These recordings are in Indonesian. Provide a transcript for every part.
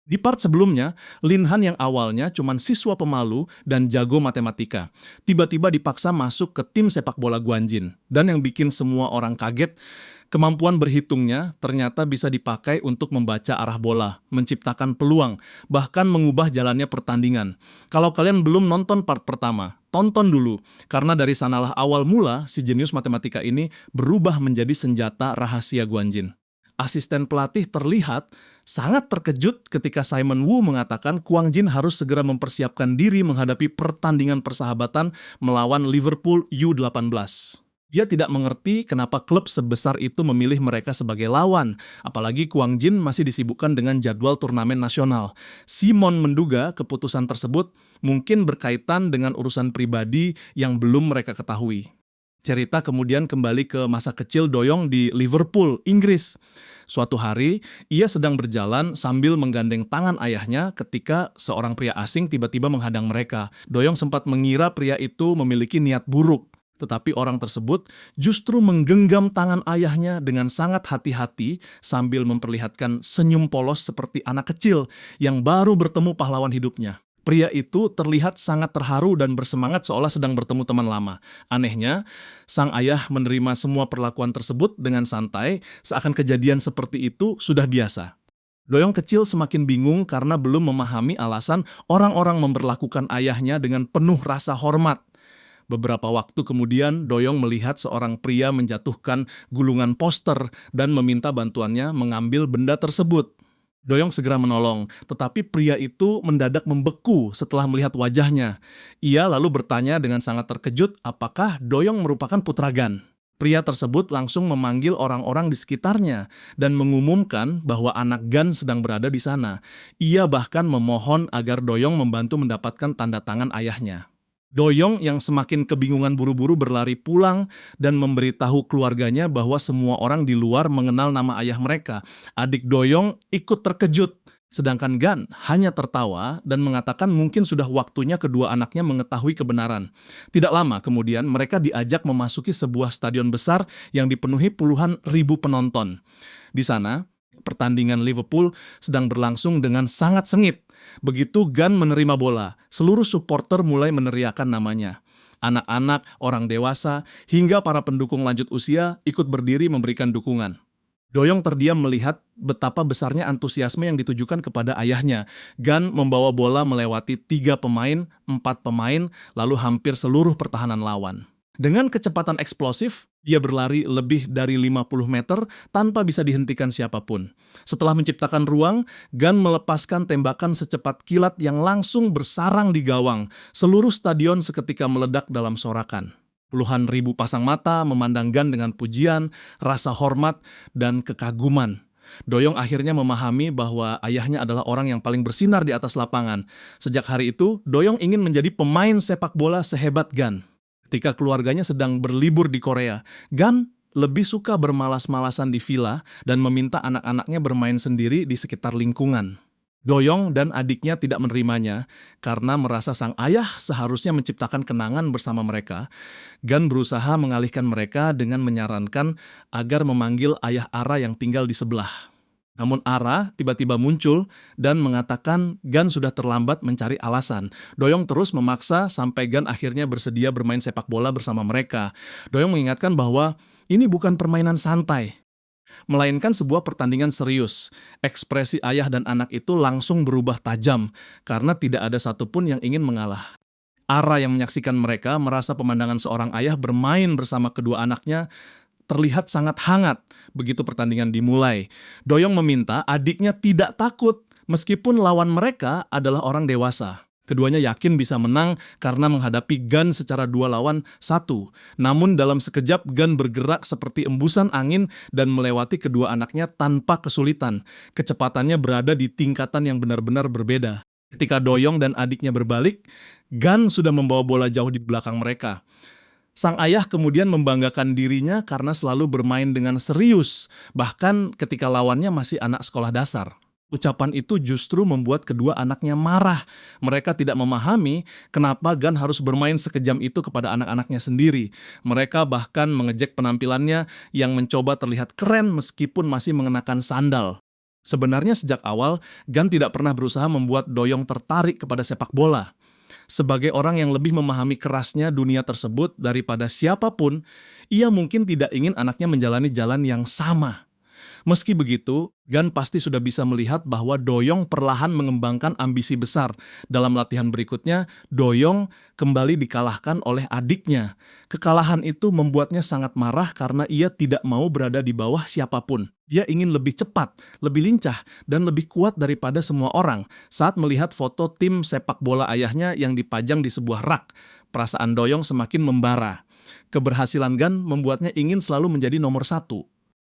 Di part sebelumnya, Linhan yang awalnya cuma siswa pemalu dan jago matematika, tiba-tiba dipaksa masuk ke tim sepak bola Guanjin. Dan yang bikin semua orang kaget, kemampuan berhitungnya ternyata bisa dipakai untuk membaca arah bola, menciptakan peluang, bahkan mengubah jalannya pertandingan. Kalau kalian belum nonton part pertama, tonton dulu, karena dari sanalah awal mula si jenius matematika ini berubah menjadi senjata rahasia Guanjin. Asisten pelatih terlihat sangat terkejut ketika Simon Wu mengatakan Kwang Jin harus segera mempersiapkan diri menghadapi pertandingan persahabatan melawan Liverpool U18. Dia tidak mengerti kenapa klub sebesar itu memilih mereka sebagai lawan, apalagi Kwang Jin masih disibukkan dengan jadwal turnamen nasional. Simon menduga keputusan tersebut mungkin berkaitan dengan urusan pribadi yang belum mereka ketahui. Cerita kemudian kembali ke masa kecil Doyong di Liverpool, Inggris. Suatu hari, ia sedang berjalan sambil menggandeng tangan ayahnya ketika seorang pria asing tiba-tiba menghadang mereka. Doyong sempat mengira pria itu memiliki niat buruk, tetapi orang tersebut justru menggenggam tangan ayahnya dengan sangat hati-hati sambil memperlihatkan senyum polos seperti anak kecil yang baru bertemu pahlawan hidupnya. Pria itu terlihat sangat terharu dan bersemangat seolah sedang bertemu teman lama. Anehnya, sang ayah menerima semua perlakuan tersebut dengan santai, seakan kejadian seperti itu sudah biasa. Doyong kecil semakin bingung karena belum memahami alasan orang-orang memperlakukan ayahnya dengan penuh rasa hormat. Beberapa waktu kemudian, Doyong melihat seorang pria menjatuhkan gulungan poster dan meminta bantuannya mengambil benda tersebut. Doyong segera menolong, tetapi pria itu mendadak membeku setelah melihat wajahnya. Ia lalu bertanya dengan sangat terkejut apakah Doyong merupakan putra Gan. Pria tersebut langsung memanggil orang-orang di sekitarnya dan mengumumkan bahwa anak Gan sedang berada di sana. Ia bahkan memohon agar Doyong membantu mendapatkan tanda tangan ayahnya. Doyong yang semakin kebingungan buru-buru berlari pulang dan memberitahu keluarganya bahwa semua orang di luar mengenal nama ayah mereka. Adik Doyong ikut terkejut, sedangkan Gan hanya tertawa dan mengatakan mungkin sudah waktunya kedua anaknya mengetahui kebenaran. Tidak lama kemudian mereka diajak memasuki sebuah stadion besar yang dipenuhi puluhan ribu penonton. Di sana, pertandingan Liverpool sedang berlangsung dengan sangat sengit. Begitu Gan menerima bola, seluruh supporter mulai meneriakan namanya. Anak-anak, orang dewasa, hingga para pendukung lanjut usia ikut berdiri memberikan dukungan. Doyong terdiam melihat betapa besarnya antusiasme yang ditujukan kepada ayahnya. Gan membawa bola melewati 3 pemain, 4 pemain, lalu hampir seluruh pertahanan lawan. Dengan kecepatan eksplosif, dia berlari lebih dari 50 meter tanpa bisa dihentikan siapapun. Setelah menciptakan ruang, Gan melepaskan tembakan secepat kilat yang langsung bersarang di gawang. Seluruh stadion seketika meledak dalam sorakan. Puluhan ribu pasang mata memandang Gan dengan pujian, rasa hormat, dan kekaguman. Doyong akhirnya memahami bahwa ayahnya adalah orang yang paling bersinar di atas lapangan. Sejak hari itu, Doyong ingin menjadi pemain sepak bola sehebat Gan. Ketika keluarganya sedang berlibur di Korea, Gan lebih suka bermalas-malasan di villa dan meminta anak-anaknya bermain sendiri di sekitar lingkungan. Doyong dan adiknya tidak menerimanya karena merasa sang ayah seharusnya menciptakan kenangan bersama mereka. Gan berusaha mengalihkan mereka dengan menyarankan agar memanggil ayah Ara yang tinggal di sebelah. Namun Ara tiba-tiba muncul dan mengatakan Gan sudah terlambat mencari alasan. Doyong terus memaksa sampai Gan akhirnya bersedia bermain sepak bola bersama mereka. Doyong mengingatkan bahwa ini bukan permainan santai, melainkan sebuah pertandingan serius. Ekspresi ayah dan anak itu langsung berubah tajam karena tidak ada satupun yang ingin mengalah. Ara yang menyaksikan mereka merasa pemandangan seorang ayah bermain bersama kedua anaknya terlihat sangat hangat begitu pertandingan dimulai. Doyong meminta adiknya tidak takut meskipun lawan mereka adalah orang dewasa. Keduanya yakin bisa menang karena menghadapi Gan secara 2 lawan 1. Namun dalam sekejap Gan bergerak seperti embusan angin dan melewati kedua anaknya tanpa kesulitan. Kecepatannya berada di tingkatan yang benar-benar berbeda. Ketika Doyong dan adiknya berbalik, Gan sudah membawa bola jauh di belakang mereka. Sang ayah kemudian membanggakan dirinya karena selalu bermain dengan serius, bahkan ketika lawannya masih anak sekolah dasar. Ucapan itu justru membuat kedua anaknya marah. Mereka tidak memahami kenapa Gan harus bermain sekejam itu kepada anak-anaknya sendiri. Mereka bahkan mengejek penampilannya yang mencoba terlihat keren meskipun masih mengenakan sandal. Sebenarnya sejak awal, Gunn tidak pernah berusaha membuat Doyong tertarik kepada sepak bola. Sebagai orang yang lebih memahami kerasnya dunia tersebut daripada siapapun, ia mungkin tidak ingin anaknya menjalani jalan yang sama. Meski begitu, Gunn pasti sudah bisa melihat bahwa Doyong perlahan mengembangkan ambisi besar. Dalam latihan berikutnya, Doyong kembali dikalahkan oleh adiknya. Kekalahan itu membuatnya sangat marah karena ia tidak mau berada di bawah siapapun. Dia ingin lebih cepat, lebih lincah, dan lebih kuat daripada semua orang. Saat melihat foto tim sepak bola ayahnya yang dipajang di sebuah rak, perasaan Doyong semakin membara. Keberhasilan Gunn membuatnya ingin selalu menjadi nomor satu.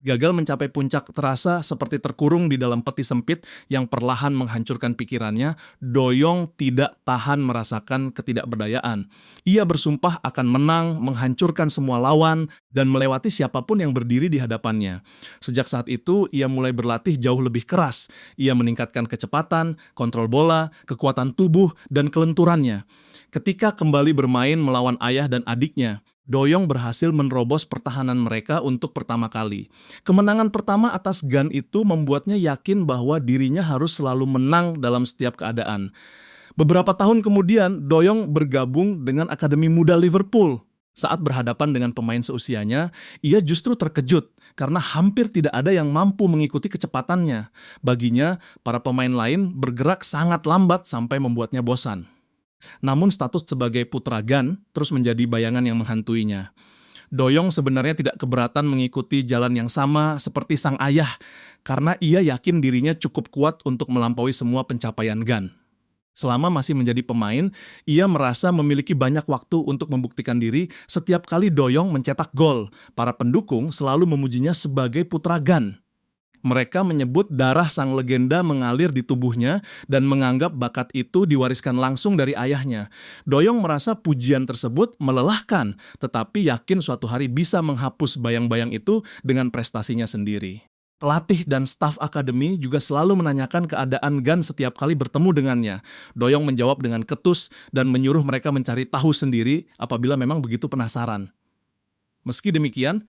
Gagal mencapai puncak terasa seperti terkurung di dalam peti sempit yang perlahan menghancurkan pikirannya. Doyong tidak tahan merasakan ketidakberdayaan. Ia bersumpah akan menang, menghancurkan semua lawan, dan melewati siapapun yang berdiri di hadapannya. Sejak saat itu, ia mulai berlatih jauh lebih keras. Ia meningkatkan kecepatan, kontrol bola, kekuatan tubuh, dan kelenturannya. Ketika kembali bermain melawan ayah dan adiknya, Doyong berhasil menerobos pertahanan mereka untuk pertama kali. Kemenangan pertama atas Gunn itu membuatnya yakin bahwa dirinya harus selalu menang dalam setiap keadaan. Beberapa tahun kemudian, Doyong bergabung dengan Akademi Muda Liverpool. Saat berhadapan dengan pemain seusianya, ia justru terkejut karena hampir tidak ada yang mampu mengikuti kecepatannya. Baginya, para pemain lain bergerak sangat lambat sampai membuatnya bosan. Namun status sebagai putra Gunn terus menjadi bayangan yang menghantuinya. Doyong sebenarnya tidak keberatan mengikuti jalan yang sama seperti sang ayah, karena ia yakin dirinya cukup kuat untuk melampaui semua pencapaian Gunn. Selama masih menjadi pemain, ia merasa memiliki banyak waktu untuk membuktikan diri. Setiap kali Doyong mencetak gol, para pendukung selalu memujinya sebagai putra Gunn. Mereka menyebut darah sang legenda mengalir di tubuhnya dan menganggap bakat itu diwariskan langsung dari ayahnya. Doyong merasa pujian tersebut melelahkan, tetapi yakin suatu hari bisa menghapus bayang-bayang itu dengan prestasinya sendiri. Pelatih dan staf akademi juga selalu menanyakan keadaan Gunn setiap kali bertemu dengannya. Doyong menjawab dengan ketus dan menyuruh mereka mencari tahu sendiri apabila memang begitu penasaran. Meski demikian,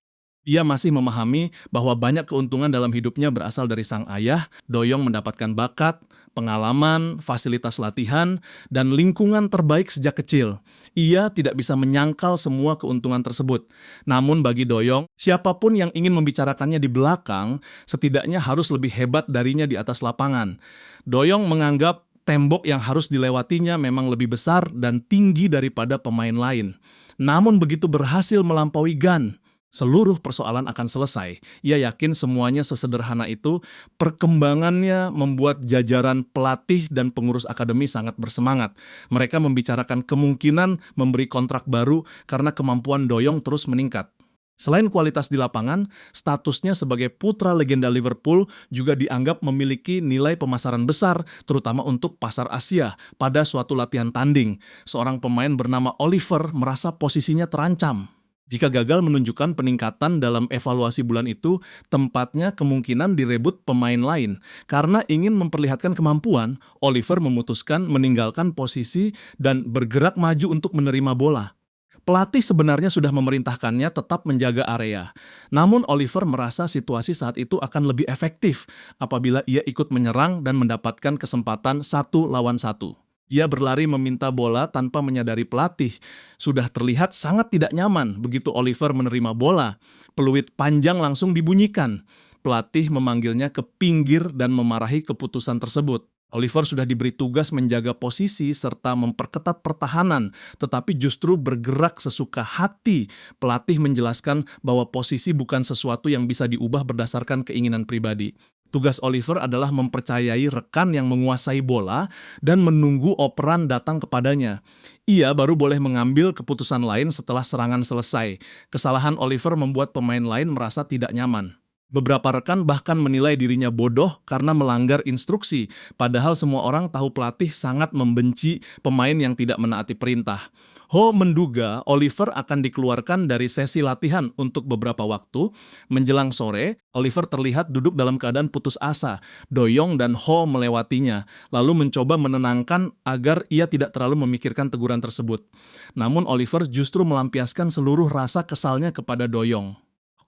ia masih memahami bahwa banyak keuntungan dalam hidupnya berasal dari sang ayah. Doyong mendapatkan bakat, pengalaman, fasilitas latihan, dan lingkungan terbaik sejak kecil. Ia tidak bisa menyangkal semua keuntungan tersebut. Namun bagi Doyong, siapapun yang ingin membicarakannya di belakang, setidaknya harus lebih hebat darinya di atas lapangan. Doyong menganggap tembok yang harus dilewatinya memang lebih besar dan tinggi daripada pemain lain. Namun begitu berhasil melampaui Gunn, seluruh persoalan akan selesai. Ia yakin semuanya sesederhana itu. Perkembangannya membuat jajaran pelatih dan pengurus akademi sangat bersemangat. Mereka membicarakan kemungkinan memberi kontrak baru karena kemampuan Doyong terus meningkat. Selain kualitas di lapangan, statusnya sebagai putra legenda Liverpool juga dianggap memiliki nilai pemasaran besar, terutama untuk pasar Asia. Pada suatu latihan tanding, seorang pemain bernama Oliver merasa posisinya terancam. Jika gagal menunjukkan peningkatan dalam evaluasi bulan itu, tempatnya kemungkinan direbut pemain lain. Karena ingin memperlihatkan kemampuan, Oliver memutuskan meninggalkan posisi dan bergerak maju untuk menerima bola. Pelatih sebenarnya sudah memerintahkannya tetap menjaga area. Namun Oliver merasa situasi saat itu akan lebih efektif apabila ia ikut menyerang dan mendapatkan kesempatan 1 lawan 1. Ia berlari meminta bola tanpa menyadari pelatih. Sudah terlihat sangat tidak nyaman begitu Oliver menerima bola. Peluit panjang langsung dibunyikan. Pelatih memanggilnya ke pinggir dan memarahi keputusan tersebut. Oliver sudah diberi tugas menjaga posisi serta memperketat pertahanan, tetapi justru bergerak sesuka hati. Pelatih menjelaskan bahwa posisi bukan sesuatu yang bisa diubah berdasarkan keinginan pribadi. Tugas Oliver adalah mempercayai rekan yang menguasai bola dan menunggu operan datang kepadanya. Ia baru boleh mengambil keputusan lain setelah serangan selesai. Kesalahan Oliver membuat pemain lain merasa tidak nyaman. Beberapa rekan bahkan menilai dirinya bodoh karena melanggar instruksi, padahal semua orang tahu pelatih sangat membenci pemain yang tidak menaati perintah. Ho menduga Oliver akan dikeluarkan dari sesi latihan untuk beberapa waktu. Menjelang sore, Oliver terlihat duduk dalam keadaan putus asa. Doyong dan Ho melewatinya, lalu mencoba menenangkan agar ia tidak terlalu memikirkan teguran tersebut. Namun Oliver justru melampiaskan seluruh rasa kesalnya kepada Doyong.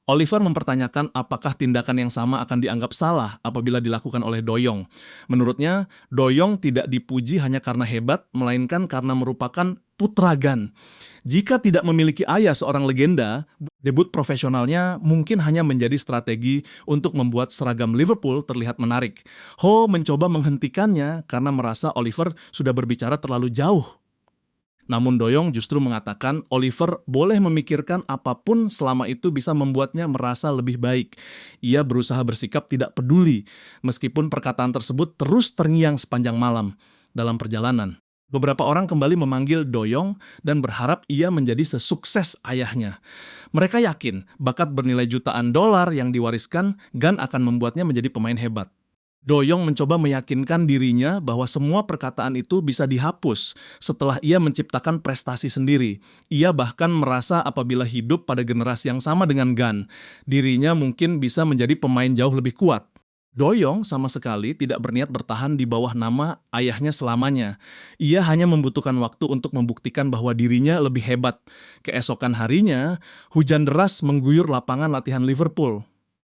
Oliver mempertanyakan apakah tindakan yang sama akan dianggap salah apabila dilakukan oleh Doyong. Menurutnya, Doyong tidak dipuji hanya karena hebat, melainkan karena merupakan putra Gun. Jika tidak memiliki ayah seorang legenda, debut profesionalnya mungkin hanya menjadi strategi untuk membuat seragam Liverpool terlihat menarik. Ho mencoba menghentikannya karena merasa Oliver sudah berbicara terlalu jauh. Namun Doyong justru mengatakan Oliver boleh memikirkan apapun selama itu bisa membuatnya merasa lebih baik. Ia berusaha bersikap tidak peduli, meskipun perkataan tersebut terus terngiang sepanjang malam dalam perjalanan. Beberapa orang kembali memanggil Doyong dan berharap ia menjadi sesukses ayahnya. Mereka yakin bakat bernilai jutaan dolar yang diwariskan Gun akan membuatnya menjadi pemain hebat. Doyong mencoba meyakinkan dirinya bahwa semua perkataan itu bisa dihapus setelah ia menciptakan prestasi sendiri. Ia bahkan merasa apabila hidup pada generasi yang sama dengan Gun, dirinya mungkin bisa menjadi pemain jauh lebih kuat. Doyong sama sekali tidak berniat bertahan di bawah nama ayahnya selamanya. Ia hanya membutuhkan waktu untuk membuktikan bahwa dirinya lebih hebat. Keesokan harinya, hujan deras mengguyur lapangan latihan Liverpool.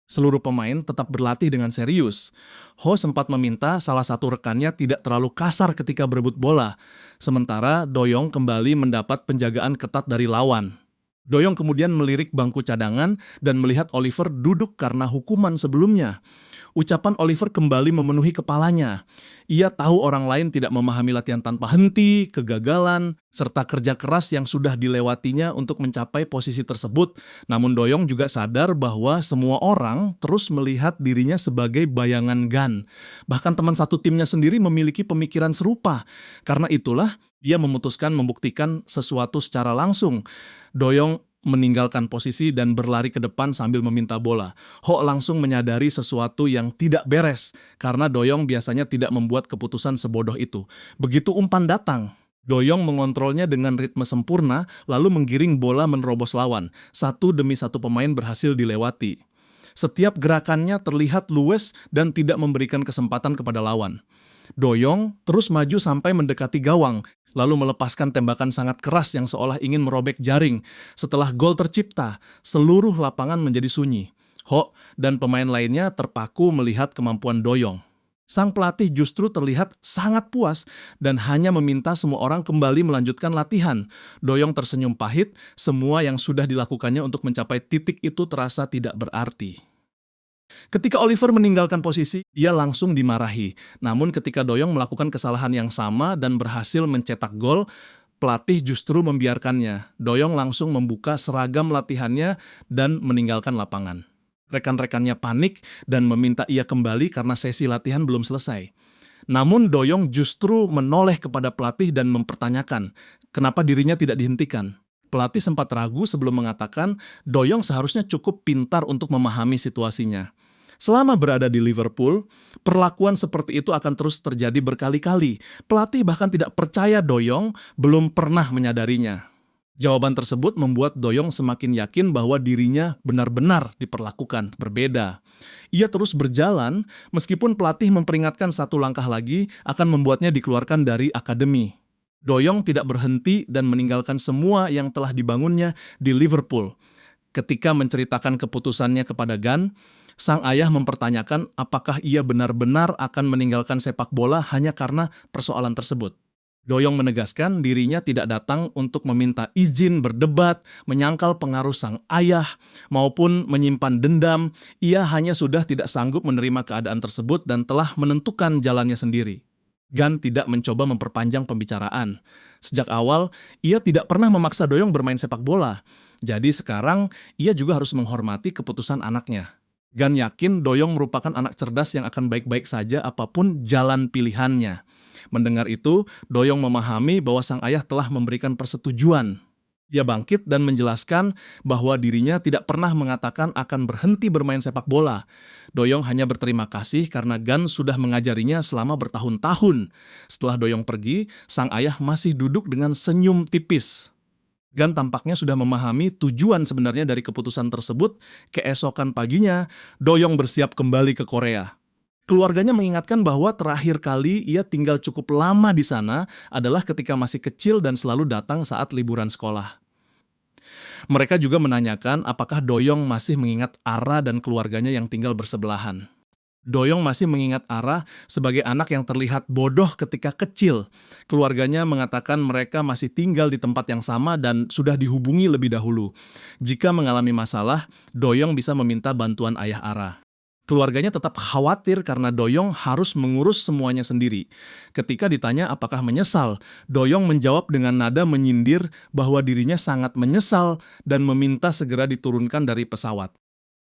Seluruh pemain tetap berlatih dengan serius. Ho sempat meminta salah satu rekannya tidak terlalu kasar ketika berebut bola, sementara Doyong kembali mendapat penjagaan ketat dari lawan. Doyong kemudian melirik bangku cadangan dan melihat Oliver duduk karena hukuman sebelumnya. Ucapan Oliver kembali memenuhi kepalanya. Ia tahu orang lain tidak memahami latihan tanpa henti, kegagalan, serta kerja keras yang sudah dilewatinya untuk mencapai posisi tersebut. Namun Doyong juga sadar bahwa semua orang terus melihat dirinya sebagai bayangan Gun. Bahkan teman satu timnya sendiri memiliki pemikiran serupa. Karena itulah, dia memutuskan membuktikan sesuatu secara langsung. Doyong meninggalkan posisi dan berlari ke depan sambil meminta bola. Ho langsung menyadari sesuatu yang tidak beres, karena Doyong biasanya tidak membuat keputusan sebodoh itu. Begitu umpan datang, Doyong mengontrolnya dengan ritme sempurna, lalu menggiring bola menerobos lawan. Satu demi satu pemain berhasil dilewati. Setiap gerakannya terlihat luwes dan tidak memberikan kesempatan kepada lawan. Doyong terus maju sampai mendekati gawang, lalu melepaskan tembakan sangat keras yang seolah ingin merobek jaring. Setelah gol tercipta, seluruh lapangan menjadi sunyi. Ho dan pemain lainnya terpaku melihat kemampuan Doyong. Sang pelatih justru terlihat sangat puas dan hanya meminta semua orang kembali melanjutkan latihan. Doyong tersenyum pahit, semua yang sudah dilakukannya untuk mencapai titik itu terasa tidak berarti. Ketika Oliver meninggalkan posisi, ia langsung dimarahi. Namun ketika Doyong melakukan kesalahan yang sama dan berhasil mencetak gol, pelatih justru membiarkannya. Doyong langsung membuka seragam latihannya dan meninggalkan lapangan. Rekan-rekannya panik dan meminta ia kembali karena sesi latihan belum selesai. Namun Doyong justru menoleh kepada pelatih dan mempertanyakan kenapa dirinya tidak dihentikan. Pelatih sempat ragu sebelum mengatakan Doyong seharusnya cukup pintar untuk memahami situasinya. Selama berada di Liverpool, perlakuan seperti itu akan terus terjadi berkali-kali. Pelatih bahkan tidak percaya Doyong belum pernah menyadarinya. Jawaban tersebut membuat Doyong semakin yakin bahwa dirinya benar-benar diperlakukan berbeda. Ia terus berjalan meskipun pelatih memperingatkan satu langkah lagi akan membuatnya dikeluarkan dari akademi. Doyong tidak berhenti dan meninggalkan semua yang telah dibangunnya di Liverpool. Ketika menceritakan keputusannya kepada Gun, sang ayah mempertanyakan apakah ia benar-benar akan meninggalkan sepak bola hanya karena persoalan tersebut. Doyong menegaskan dirinya tidak datang untuk meminta izin berdebat, menyangkal pengaruh sang ayah, maupun menyimpan dendam. Ia hanya sudah tidak sanggup menerima keadaan tersebut dan telah menentukan jalannya sendiri. Gun tidak mencoba memperpanjang pembicaraan. Sejak awal, ia tidak pernah memaksa Doyong bermain sepak bola. Jadi sekarang, ia juga harus menghormati keputusan anaknya. Gun yakin Doyong merupakan anak cerdas yang akan baik-baik saja apapun jalan pilihannya. Mendengar itu, Doyong memahami bahwa sang ayah telah memberikan persetujuan. Dia bangkit dan menjelaskan bahwa dirinya tidak pernah mengatakan akan berhenti bermain sepak bola. Doyong hanya berterima kasih karena Gun sudah mengajarinya selama bertahun-tahun. Setelah Doyong pergi, sang ayah masih duduk dengan senyum tipis. Gun tampaknya sudah memahami tujuan sebenarnya dari keputusan tersebut. Keesokan paginya, Doyong bersiap kembali ke Korea. Keluarganya mengingatkan bahwa terakhir kali ia tinggal cukup lama di sana adalah ketika masih kecil dan selalu datang saat liburan sekolah. Mereka juga menanyakan apakah Doyong masih mengingat Ara dan keluarganya yang tinggal bersebelahan. Doyong masih mengingat Ara sebagai anak yang terlihat bodoh ketika kecil. Keluarganya mengatakan mereka masih tinggal di tempat yang sama dan sudah dihubungi lebih dahulu. Jika mengalami masalah, Doyong bisa meminta bantuan ayah Ara. Keluarganya tetap khawatir karena Doyong harus mengurus semuanya sendiri. Ketika ditanya apakah menyesal, Doyong menjawab dengan nada menyindir bahwa dirinya sangat menyesal dan meminta segera diturunkan dari pesawat.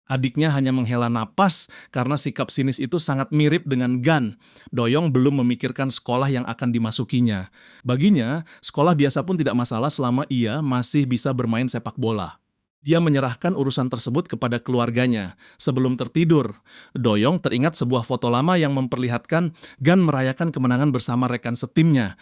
Adiknya hanya menghela napas karena sikap sinis itu sangat mirip dengan Gan. Doyong belum memikirkan sekolah yang akan dimasukinya. Baginya, sekolah biasa pun tidak masalah selama ia masih bisa bermain sepak bola. Dia menyerahkan urusan tersebut kepada keluarganya. Sebelum tertidur, Doyong teringat sebuah foto lama yang memperlihatkan Gan merayakan kemenangan bersama rekan setimnya.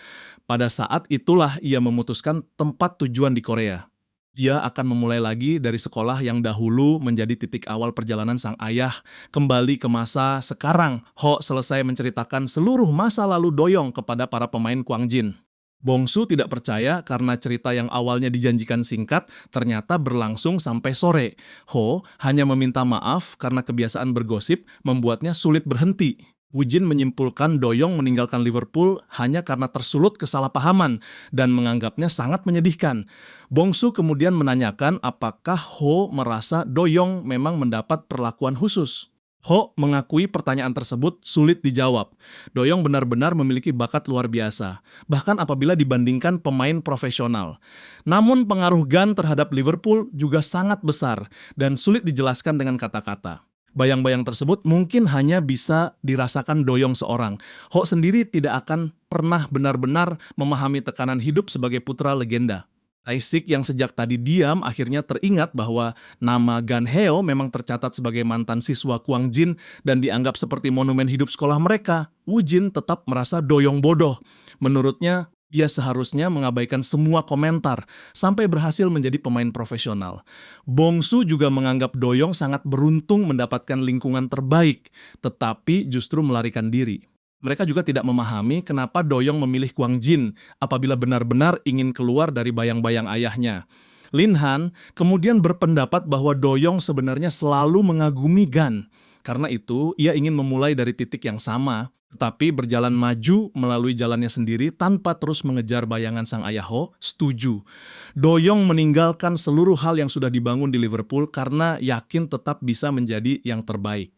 Pada saat itulah ia memutuskan tempat tujuan di Korea. Dia akan memulai lagi dari sekolah yang dahulu menjadi titik awal perjalanan sang ayah, kembali ke masa sekarang. Ho selesai menceritakan seluruh masa lalu Doyong kepada para pemain Kwangjin. Bongsu tidak percaya karena cerita yang awalnya dijanjikan singkat ternyata berlangsung sampai sore. Ho hanya meminta maaf karena kebiasaan bergosip membuatnya sulit berhenti. Woo-jin menyimpulkan Doyong meninggalkan Liverpool hanya karena tersulut kesalahpahaman dan menganggapnya sangat menyedihkan. Bongsu kemudian menanyakan apakah Ho merasa Doyong memang mendapat perlakuan khusus. Ho mengakui pertanyaan tersebut sulit dijawab. Doyong benar-benar memiliki bakat luar biasa, bahkan apabila dibandingkan pemain profesional. Namun pengaruh Gan terhadap Liverpool juga sangat besar dan sulit dijelaskan dengan kata-kata. Bayang-bayang tersebut mungkin hanya bisa dirasakan Doyong seorang. Ho sendiri tidak akan pernah benar-benar memahami tekanan hidup sebagai putra legenda. Tae-sik yang sejak tadi diam akhirnya teringat bahwa nama Gan Heo memang tercatat sebagai mantan siswa Kwangjin dan dianggap seperti monumen hidup sekolah mereka. Woo-jin tetap merasa Doyong bodoh. Menurutnya, ia seharusnya mengabaikan semua komentar sampai berhasil menjadi pemain profesional. Bongsu juga menganggap Doyong sangat beruntung mendapatkan lingkungan terbaik, tetapi justru melarikan diri. Mereka juga tidak memahami kenapa Doyong memilih Kwangjin apabila benar-benar ingin keluar dari bayang-bayang ayahnya. Lin Han kemudian berpendapat bahwa Doyong sebenarnya selalu mengagumi Gan. Karena itu, ia ingin memulai dari titik yang sama, tetapi berjalan maju melalui jalannya sendiri tanpa terus mengejar bayangan sang ayah Ho. Setuju. Doyong meninggalkan seluruh hal yang sudah dibangun di Liverpool karena yakin tetap bisa menjadi yang terbaik.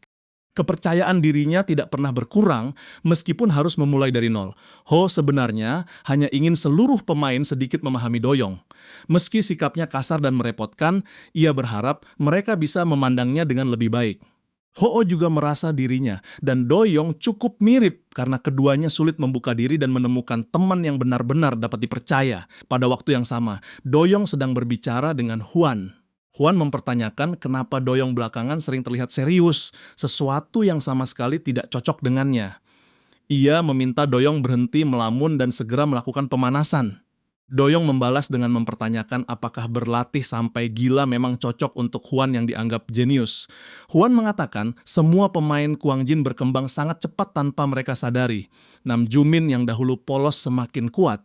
Kepercayaan dirinya tidak pernah berkurang meskipun harus memulai dari nol. Ho sebenarnya hanya ingin seluruh pemain sedikit memahami Doyong. Meski sikapnya kasar dan merepotkan, ia berharap mereka bisa memandangnya dengan lebih baik. Ho juga merasa dirinya dan Doyong cukup mirip karena keduanya sulit membuka diri dan menemukan teman yang benar-benar dapat dipercaya. Pada waktu yang sama, Doyong sedang berbicara dengan Hwan. Hwan mempertanyakan kenapa Doyong belakangan sering terlihat serius, sesuatu yang sama sekali tidak cocok dengannya. Ia meminta Doyong berhenti melamun dan segera melakukan pemanasan. Doyong membalas dengan mempertanyakan apakah berlatih sampai gila memang cocok untuk Hwan yang dianggap jenius. Hwan mengatakan semua pemain Kwangjin berkembang sangat cepat tanpa mereka sadari. Nam Jumin yang dahulu polos semakin kuat.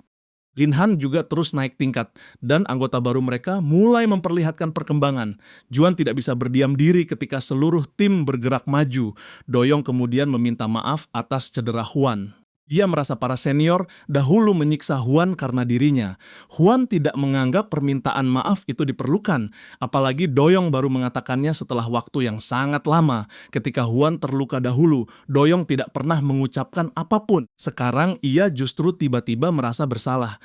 Lin Han juga terus naik tingkat, dan anggota baru mereka mulai memperlihatkan perkembangan. Juan tidak bisa berdiam diri ketika seluruh tim bergerak maju. Doyong kemudian meminta maaf atas cedera Hwan. Dia merasa para senior dahulu menyiksa Hwan karena dirinya. Hwan tidak menganggap permintaan maaf itu diperlukan, apalagi Doyong baru mengatakannya setelah waktu yang sangat lama. Ketika Hwan terluka dahulu, Doyong tidak pernah mengucapkan apapun. Sekarang ia justru tiba-tiba merasa bersalah.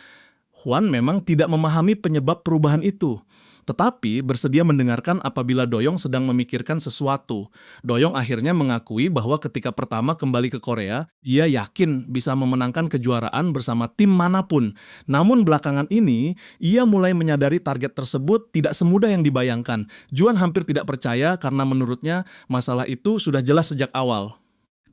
Hwan memang tidak memahami penyebab perubahan itu, tetapi bersedia mendengarkan apabila Doyong sedang memikirkan sesuatu. Doyong akhirnya mengakui bahwa ketika pertama kembali ke Korea, ia yakin bisa memenangkan kejuaraan bersama tim manapun. Namun belakangan ini, ia mulai menyadari target tersebut tidak semudah yang dibayangkan. Juan hampir tidak percaya karena menurutnya masalah itu sudah jelas sejak awal.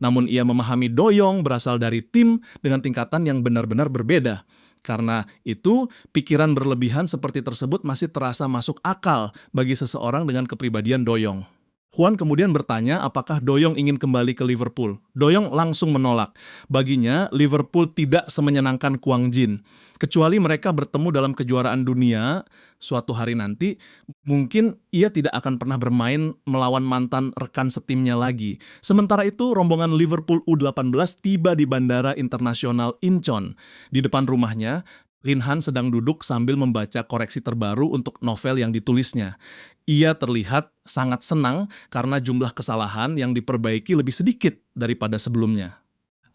Namun ia memahami Doyong berasal dari tim dengan tingkatan yang benar-benar berbeda. Karena itu, pikiran berlebihan seperti tersebut masih terasa masuk akal bagi seseorang dengan kepribadian Doyong. Juan kemudian bertanya apakah Doyong ingin kembali ke Liverpool. Doyong langsung menolak. Baginya, Liverpool tidak semenyenangkan Kwang Jin. Kecuali mereka bertemu dalam kejuaraan dunia suatu hari nanti, mungkin ia tidak akan pernah bermain melawan mantan rekan setimnya lagi. Sementara itu, rombongan Liverpool U18 tiba di Bandara Internasional Incheon. Di depan rumahnya, Lin Han sedang duduk sambil membaca koreksi terbaru untuk novel yang ditulisnya. Ia terlihat sangat senang karena jumlah kesalahan yang diperbaiki lebih sedikit daripada sebelumnya.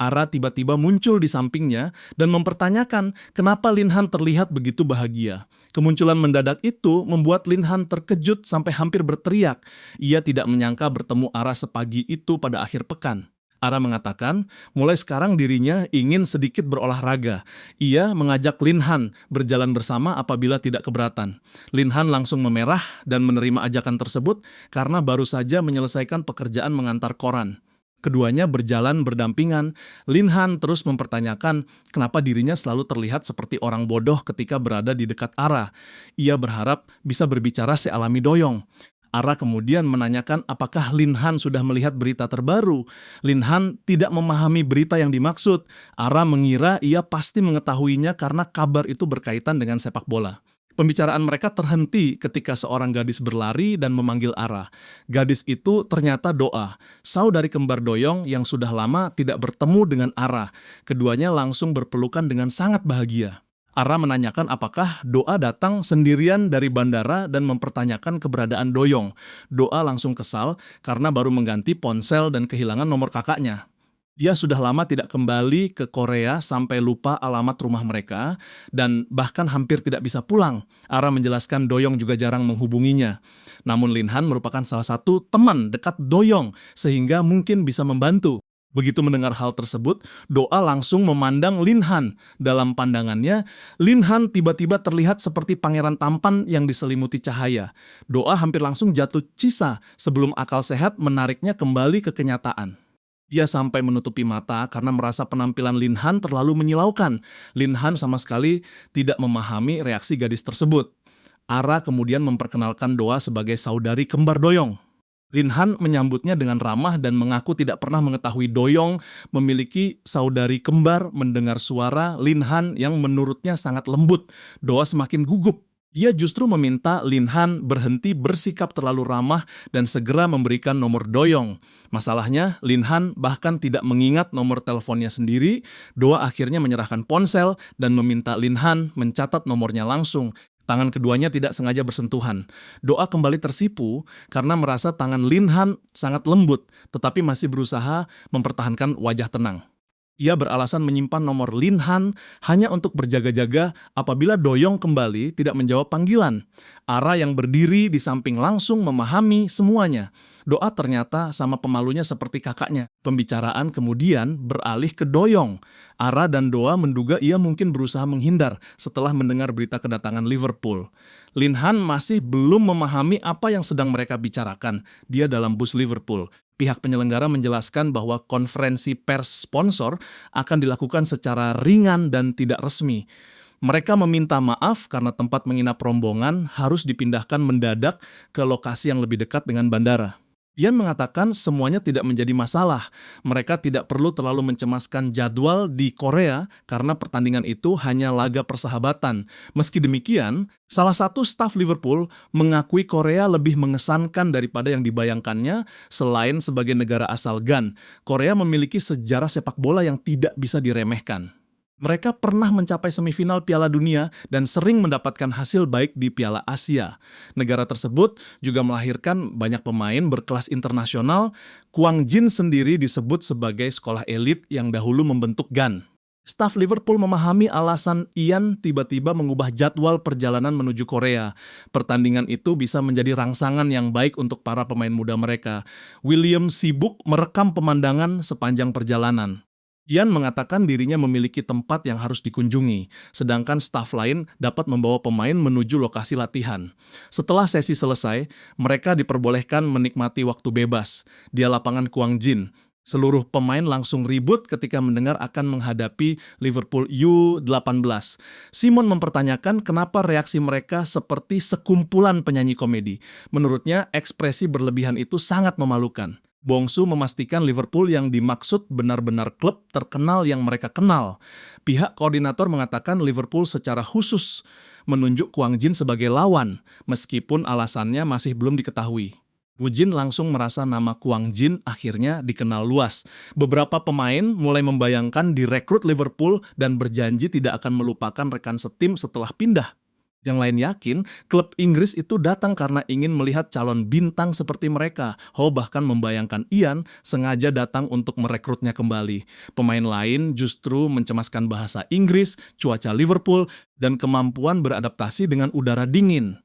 Ara tiba-tiba muncul di sampingnya dan mempertanyakan kenapa Lin Han terlihat begitu bahagia. Kemunculan mendadak itu membuat Lin Han terkejut sampai hampir berteriak. Ia tidak menyangka bertemu Ara sepagi itu pada akhir pekan. Ara mengatakan, mulai sekarang dirinya ingin sedikit berolahraga. Ia mengajak Lin Han berjalan bersama apabila tidak keberatan. Lin Han langsung memerah dan menerima ajakan tersebut karena baru saja menyelesaikan pekerjaan mengantar koran. Keduanya berjalan berdampingan. Lin Han terus mempertanyakan kenapa dirinya selalu terlihat seperti orang bodoh ketika berada di dekat Ara. Ia berharap bisa berbicara sealami Doyong. Ara kemudian menanyakan apakah Lin Han sudah melihat berita terbaru. Lin Han tidak memahami berita yang dimaksud. Ara mengira ia pasti mengetahuinya karena kabar itu berkaitan dengan sepak bola. Pembicaraan mereka terhenti ketika seorang gadis berlari dan memanggil Ara. Gadis itu ternyata Doa, saudari kembar Doyong yang sudah lama tidak bertemu dengan Ara. Keduanya langsung berpelukan dengan sangat bahagia. Ara menanyakan apakah Doa datang sendirian dari bandara dan mempertanyakan keberadaan Doyong. Doa langsung kesal karena baru mengganti ponsel dan kehilangan nomor kakaknya. Dia sudah lama tidak kembali ke Korea sampai lupa alamat rumah mereka dan bahkan hampir tidak bisa pulang. Ara menjelaskan Doyong juga jarang menghubunginya. Namun Lin Han merupakan salah satu teman dekat Doyong sehingga mungkin bisa membantu. Begitu mendengar hal tersebut, Doa langsung memandang Lin Han. Dalam pandangannya, Lin Han tiba-tiba terlihat seperti pangeran tampan yang diselimuti cahaya. Doa hampir langsung jatuh cisa sebelum akal sehat menariknya kembali ke kenyataan. Ia sampai menutupi mata karena merasa penampilan Lin Han terlalu menyilaukan. Lin Han sama sekali tidak memahami reaksi gadis tersebut. Ara kemudian memperkenalkan Doa sebagai saudari kembar Doyong. Lin Han menyambutnya dengan ramah dan mengaku tidak pernah mengetahui Doyong memiliki saudari kembar. Mendengar suara Lin Han yang menurutnya sangat lembut, Doa semakin gugup. Dia justru meminta Lin Han berhenti bersikap terlalu ramah dan segera memberikan nomor Doyong. Masalahnya, Lin Han bahkan tidak mengingat nomor teleponnya sendiri. Doa akhirnya menyerahkan ponsel dan meminta Lin Han mencatat nomornya langsung. Tangan keduanya tidak sengaja bersentuhan. Doa kembali tersipu karena merasa tangan Lin Han sangat lembut, tetapi masih berusaha mempertahankan wajah tenang. Ia beralasan menyimpan nomor Lin Han hanya untuk berjaga-jaga apabila Doyong kembali tidak menjawab panggilan. Ara yang berdiri di samping langsung memahami semuanya. Doa ternyata sama pemalunya seperti kakaknya. Pembicaraan kemudian beralih ke Doyong. Ara dan Doa menduga ia mungkin berusaha menghindar setelah mendengar berita kedatangan Liverpool. Lin Han masih belum memahami apa yang sedang mereka bicarakan. Dia dalam bus Liverpool. Pihak penyelenggara menjelaskan bahwa konferensi pers sponsor akan dilakukan secara ringan dan tidak resmi. Mereka meminta maaf karena tempat menginap rombongan harus dipindahkan mendadak ke lokasi yang lebih dekat dengan bandara. Ian mengatakan semuanya tidak menjadi masalah. Mereka tidak perlu terlalu mencemaskan jadwal di Korea karena pertandingan itu hanya laga persahabatan. Meski demikian, salah satu staf Liverpool mengakui Korea lebih mengesankan daripada yang dibayangkannya selain sebagai negara asal GAN. Korea memiliki sejarah sepak bola yang tidak bisa diremehkan. Mereka pernah mencapai semifinal Piala Dunia dan sering mendapatkan hasil baik di Piala Asia. Negara tersebut juga melahirkan banyak pemain berkelas internasional. Kwang Jin sendiri disebut sebagai sekolah elit yang dahulu membentuk GAN. Staf Liverpool memahami alasan Ian tiba-tiba mengubah jadwal perjalanan menuju Korea. Pertandingan itu bisa menjadi rangsangan yang baik untuk para pemain muda mereka. William sibuk merekam pemandangan sepanjang perjalanan. Ian mengatakan dirinya memiliki tempat yang harus dikunjungi, sedangkan staf lain dapat membawa pemain menuju lokasi latihan. Setelah sesi selesai, mereka diperbolehkan menikmati waktu bebas di lapangan Kwang Jin. Seluruh pemain langsung ribut ketika mendengar akan menghadapi Liverpool U18. Simon mempertanyakan kenapa reaksi mereka seperti sekumpulan penyanyi komedi. Menurutnya, ekspresi berlebihan itu sangat memalukan. Bongsu memastikan Liverpool yang dimaksud benar-benar klub terkenal yang mereka kenal. Pihak koordinator mengatakan Liverpool secara khusus menunjuk Kwang Jin sebagai lawan, meskipun alasannya masih belum diketahui. Wu Jin langsung merasa nama Kwang Jin akhirnya dikenal luas. Beberapa pemain mulai membayangkan direkrut Liverpool dan berjanji tidak akan melupakan rekan setim setelah pindah. Yang lain yakin, klub Inggris itu datang karena ingin melihat calon bintang seperti mereka. Ho bahkan membayangkan Ian sengaja datang untuk merekrutnya kembali. Pemain lain justru mencemaskan bahasa Inggris, cuaca Liverpool, dan kemampuan beradaptasi dengan udara dingin.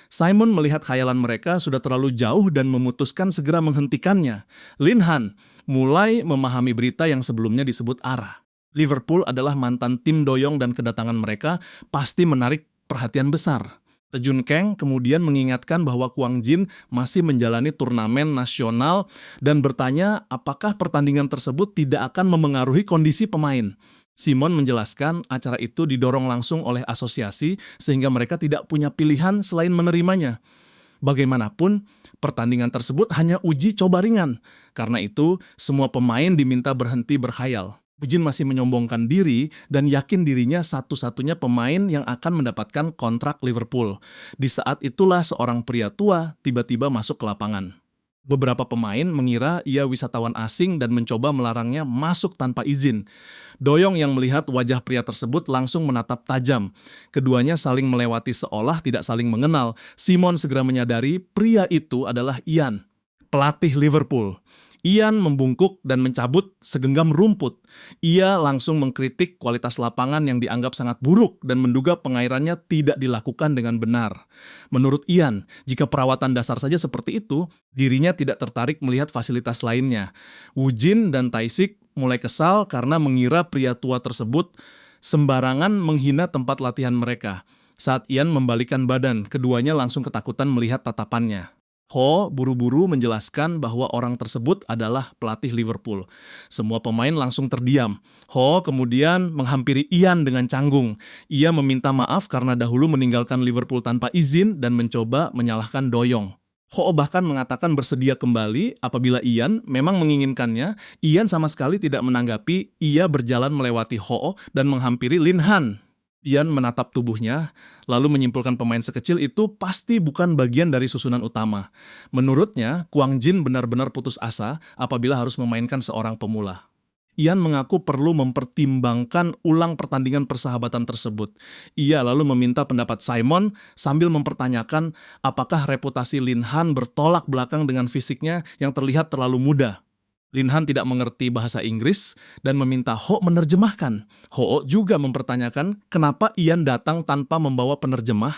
Simon melihat khayalan mereka sudah terlalu jauh dan memutuskan segera menghentikannya. Lin Han mulai memahami berita yang sebelumnya disebut arah. Liverpool adalah mantan tim doyong dan kedatangan mereka pasti menarik perhatian besar. Tejun Kang kemudian mengingatkan bahwa Kwang Jin masih menjalani turnamen nasional dan bertanya apakah pertandingan tersebut tidak akan memengaruhi kondisi pemain. Simon menjelaskan acara itu didorong langsung oleh asosiasi sehingga mereka tidak punya pilihan selain menerimanya. Bagaimanapun, pertandingan tersebut hanya uji coba ringan. Karena itu, semua pemain diminta berhenti berkhayal. Jin masih menyombongkan diri dan yakin dirinya satu-satunya pemain yang akan mendapatkan kontrak Liverpool. Di saat itulah seorang pria tua tiba-tiba masuk ke lapangan. Beberapa pemain mengira ia wisatawan asing dan mencoba melarangnya masuk tanpa izin. Doyong yang melihat wajah pria tersebut langsung menatap tajam. Keduanya saling melewati seolah tidak saling mengenal. Simon segera menyadari pria itu adalah Ian, pelatih Liverpool. Ian membungkuk dan mencabut segenggam rumput. Ia langsung mengkritik kualitas lapangan yang dianggap sangat buruk dan menduga pengairannya tidak dilakukan dengan benar. Menurut Ian, jika perawatan dasar saja seperti itu, dirinya tidak tertarik melihat fasilitas lainnya. Wu Jin dan Taisik mulai kesal karena mengira pria tua tersebut sembarangan menghina tempat latihan mereka. Saat Ian membalikan badan, keduanya langsung ketakutan melihat tatapannya. Ho buru-buru menjelaskan bahwa orang tersebut adalah pelatih Liverpool. Semua pemain langsung terdiam. Ho kemudian menghampiri Ian dengan canggung. Ia meminta maaf karena dahulu meninggalkan Liverpool tanpa izin dan mencoba menyalahkan Doyong. Ho bahkan mengatakan bersedia kembali apabila Ian memang menginginkannya. Ian sama sekali tidak menanggapi. Ia berjalan melewati Ho dan menghampiri Lin Han. Ian menatap tubuhnya, lalu menyimpulkan pemain sekecil itu pasti bukan bagian dari susunan utama. Menurutnya, Kwang Jin benar-benar putus asa apabila harus memainkan seorang pemula. Ian mengaku perlu mempertimbangkan ulang pertandingan persahabatan tersebut. Ia lalu meminta pendapat Simon sambil mempertanyakan apakah reputasi Lin Han bertolak belakang dengan fisiknya yang terlihat terlalu muda. Lin Han tidak mengerti bahasa Inggris dan meminta Ho menerjemahkan. Ho juga mempertanyakan kenapa Ian datang tanpa membawa penerjemah.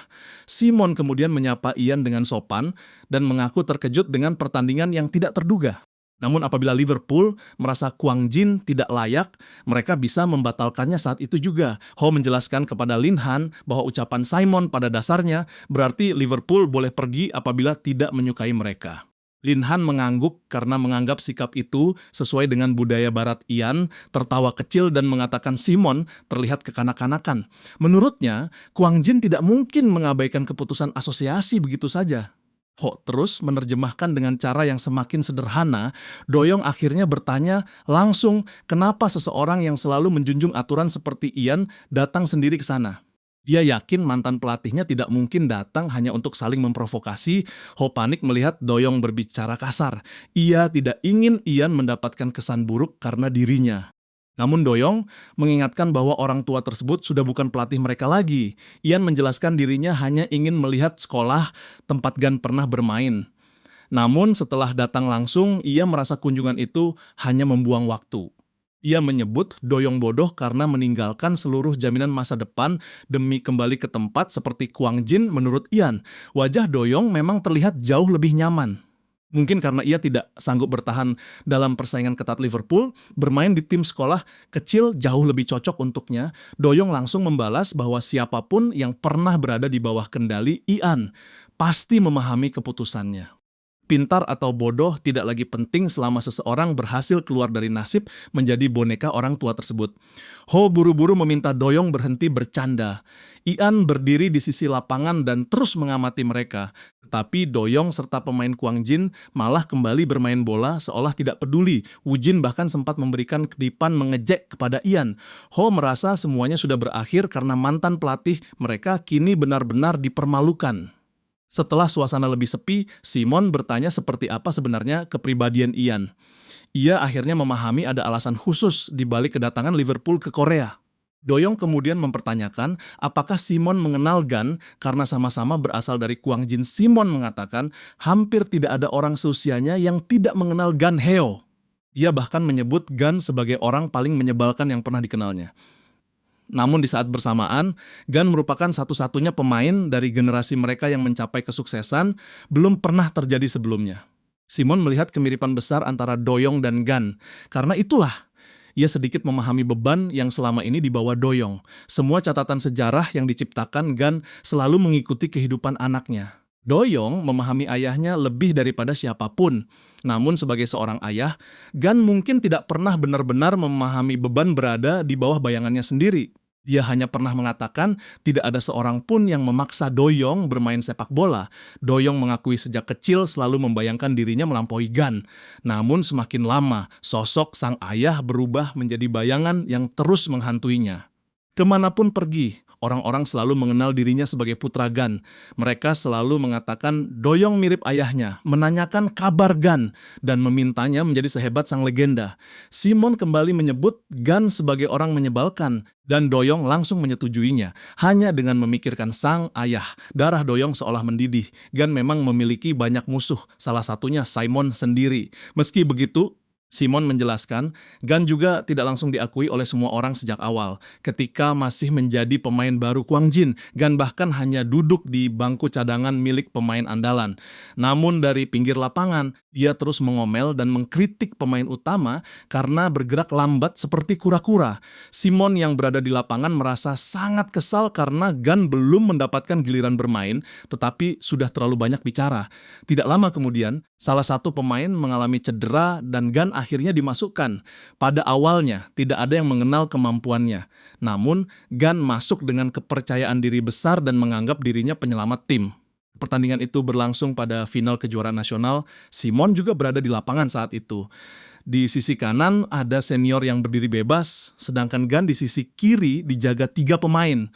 Simon kemudian menyapa Ian dengan sopan dan mengaku terkejut dengan pertandingan yang tidak terduga. Namun apabila Liverpool merasa Kwang Jin tidak layak, mereka bisa membatalkannya saat itu juga. Ho menjelaskan kepada Lin Han bahwa ucapan Simon pada dasarnya berarti Liverpool boleh pergi apabila tidak menyukai mereka. Lin Han mengangguk karena menganggap sikap itu sesuai dengan budaya barat Ian, tertawa kecil dan mengatakan Simon terlihat kekanak-kanakan. Menurutnya, Kwang Jin tidak mungkin mengabaikan keputusan asosiasi begitu saja. Ho terus menerjemahkan dengan cara yang semakin sederhana. Doyong akhirnya bertanya langsung kenapa seseorang yang selalu menjunjung aturan seperti Ian datang sendiri ke sana. Dia yakin mantan pelatihnya tidak mungkin datang hanya untuk saling memprovokasi. Ho panik melihat Doyong berbicara kasar. Ia tidak ingin Ian mendapatkan kesan buruk karena dirinya. Namun Doyong mengingatkan bahwa orang tua tersebut sudah bukan pelatih mereka lagi. Ian menjelaskan dirinya hanya ingin melihat sekolah tempat Gan pernah bermain. Namun setelah datang langsung, ia merasa kunjungan itu hanya membuang waktu. Ia menyebut Doyong bodoh karena meninggalkan seluruh jaminan masa depan demi kembali ke tempat seperti Kwang Jin menurut Ian. Wajah Doyong memang terlihat jauh lebih nyaman. Mungkin karena ia tidak sanggup bertahan dalam persaingan ketat Liverpool, bermain di tim sekolah kecil jauh lebih cocok untuknya. Doyong langsung membalas bahwa siapapun yang pernah berada di bawah kendali Ian pasti memahami keputusannya. Pintar atau bodoh tidak lagi penting selama seseorang berhasil keluar dari nasib menjadi boneka orang tua tersebut. Ho buru-buru meminta Doyong berhenti bercanda. Ian berdiri di sisi lapangan dan terus mengamati mereka. Tetapi Doyong serta pemain Kwang Jin malah kembali bermain bola seolah tidak peduli. Woo Jin bahkan sempat memberikan kedipan mengejek kepada Ian. Ho merasa semuanya sudah berakhir karena mantan pelatih mereka kini benar-benar dipermalukan. Setelah suasana lebih sepi, Simon bertanya seperti apa sebenarnya kepribadian Ian. Ia akhirnya memahami ada alasan khusus di balik kedatangan Liverpool ke Korea. Doyong kemudian mempertanyakan apakah Simon mengenal Gan karena sama-sama berasal dari Kwang Jin. Simon mengatakan hampir tidak ada orang seusianya yang tidak mengenal Gan Heo. Ia bahkan menyebut Gan sebagai orang paling menyebalkan yang pernah dikenalnya. Namun di saat bersamaan, Gan merupakan satu-satunya pemain dari generasi mereka yang mencapai kesuksesan belum pernah terjadi sebelumnya. Simon melihat kemiripan besar antara Doyong dan Gan. Karena itulah, ia sedikit memahami beban yang selama ini dibawa Doyong. Semua catatan sejarah yang diciptakan Gan selalu mengikuti kehidupan anaknya. Doyong memahami ayahnya lebih daripada siapapun. Namun sebagai seorang ayah, Gan mungkin tidak pernah benar-benar memahami beban berada di bawah bayangannya sendiri. Dia hanya pernah mengatakan tidak ada seorang pun yang memaksa Doyong bermain sepak bola. Doyong mengakui sejak kecil selalu membayangkan dirinya melampaui Gan. Namun semakin lama, sosok sang ayah berubah menjadi bayangan yang terus menghantuinya. Kemanapun pergi, orang-orang selalu mengenal dirinya sebagai putra Gan. Mereka selalu mengatakan Doyong mirip ayahnya, menanyakan kabar Gan, dan memintanya menjadi sehebat sang legenda. Simon kembali menyebut Gan sebagai orang menyebalkan, dan Doyong langsung menyetujuinya. Hanya dengan memikirkan sang ayah, darah Doyong seolah mendidih. Gan memang memiliki banyak musuh, salah satunya Simon sendiri. Meski begitu, Simon menjelaskan, Gan juga tidak langsung diakui oleh semua orang sejak awal. Ketika masih menjadi pemain baru Kwang Jin, Gan bahkan hanya duduk di bangku cadangan milik pemain andalan. Namun dari pinggir lapangan, dia terus mengomel dan mengkritik pemain utama karena bergerak lambat seperti kura-kura. Simon yang berada di lapangan merasa sangat kesal karena Gan belum mendapatkan giliran bermain, tetapi sudah terlalu banyak bicara. Tidak lama kemudian, salah satu pemain mengalami cedera dan Gan akhirnya dimasukkan. Pada awalnya, tidak ada yang mengenal kemampuannya. Namun, Gan masuk dengan kepercayaan diri besar dan menganggap dirinya penyelamat tim. Pertandingan itu berlangsung pada final kejuaraan nasional. Simon juga berada di lapangan saat itu. Di sisi kanan ada senior yang berdiri bebas, sedangkan Gan di sisi kiri dijaga 3 pemain.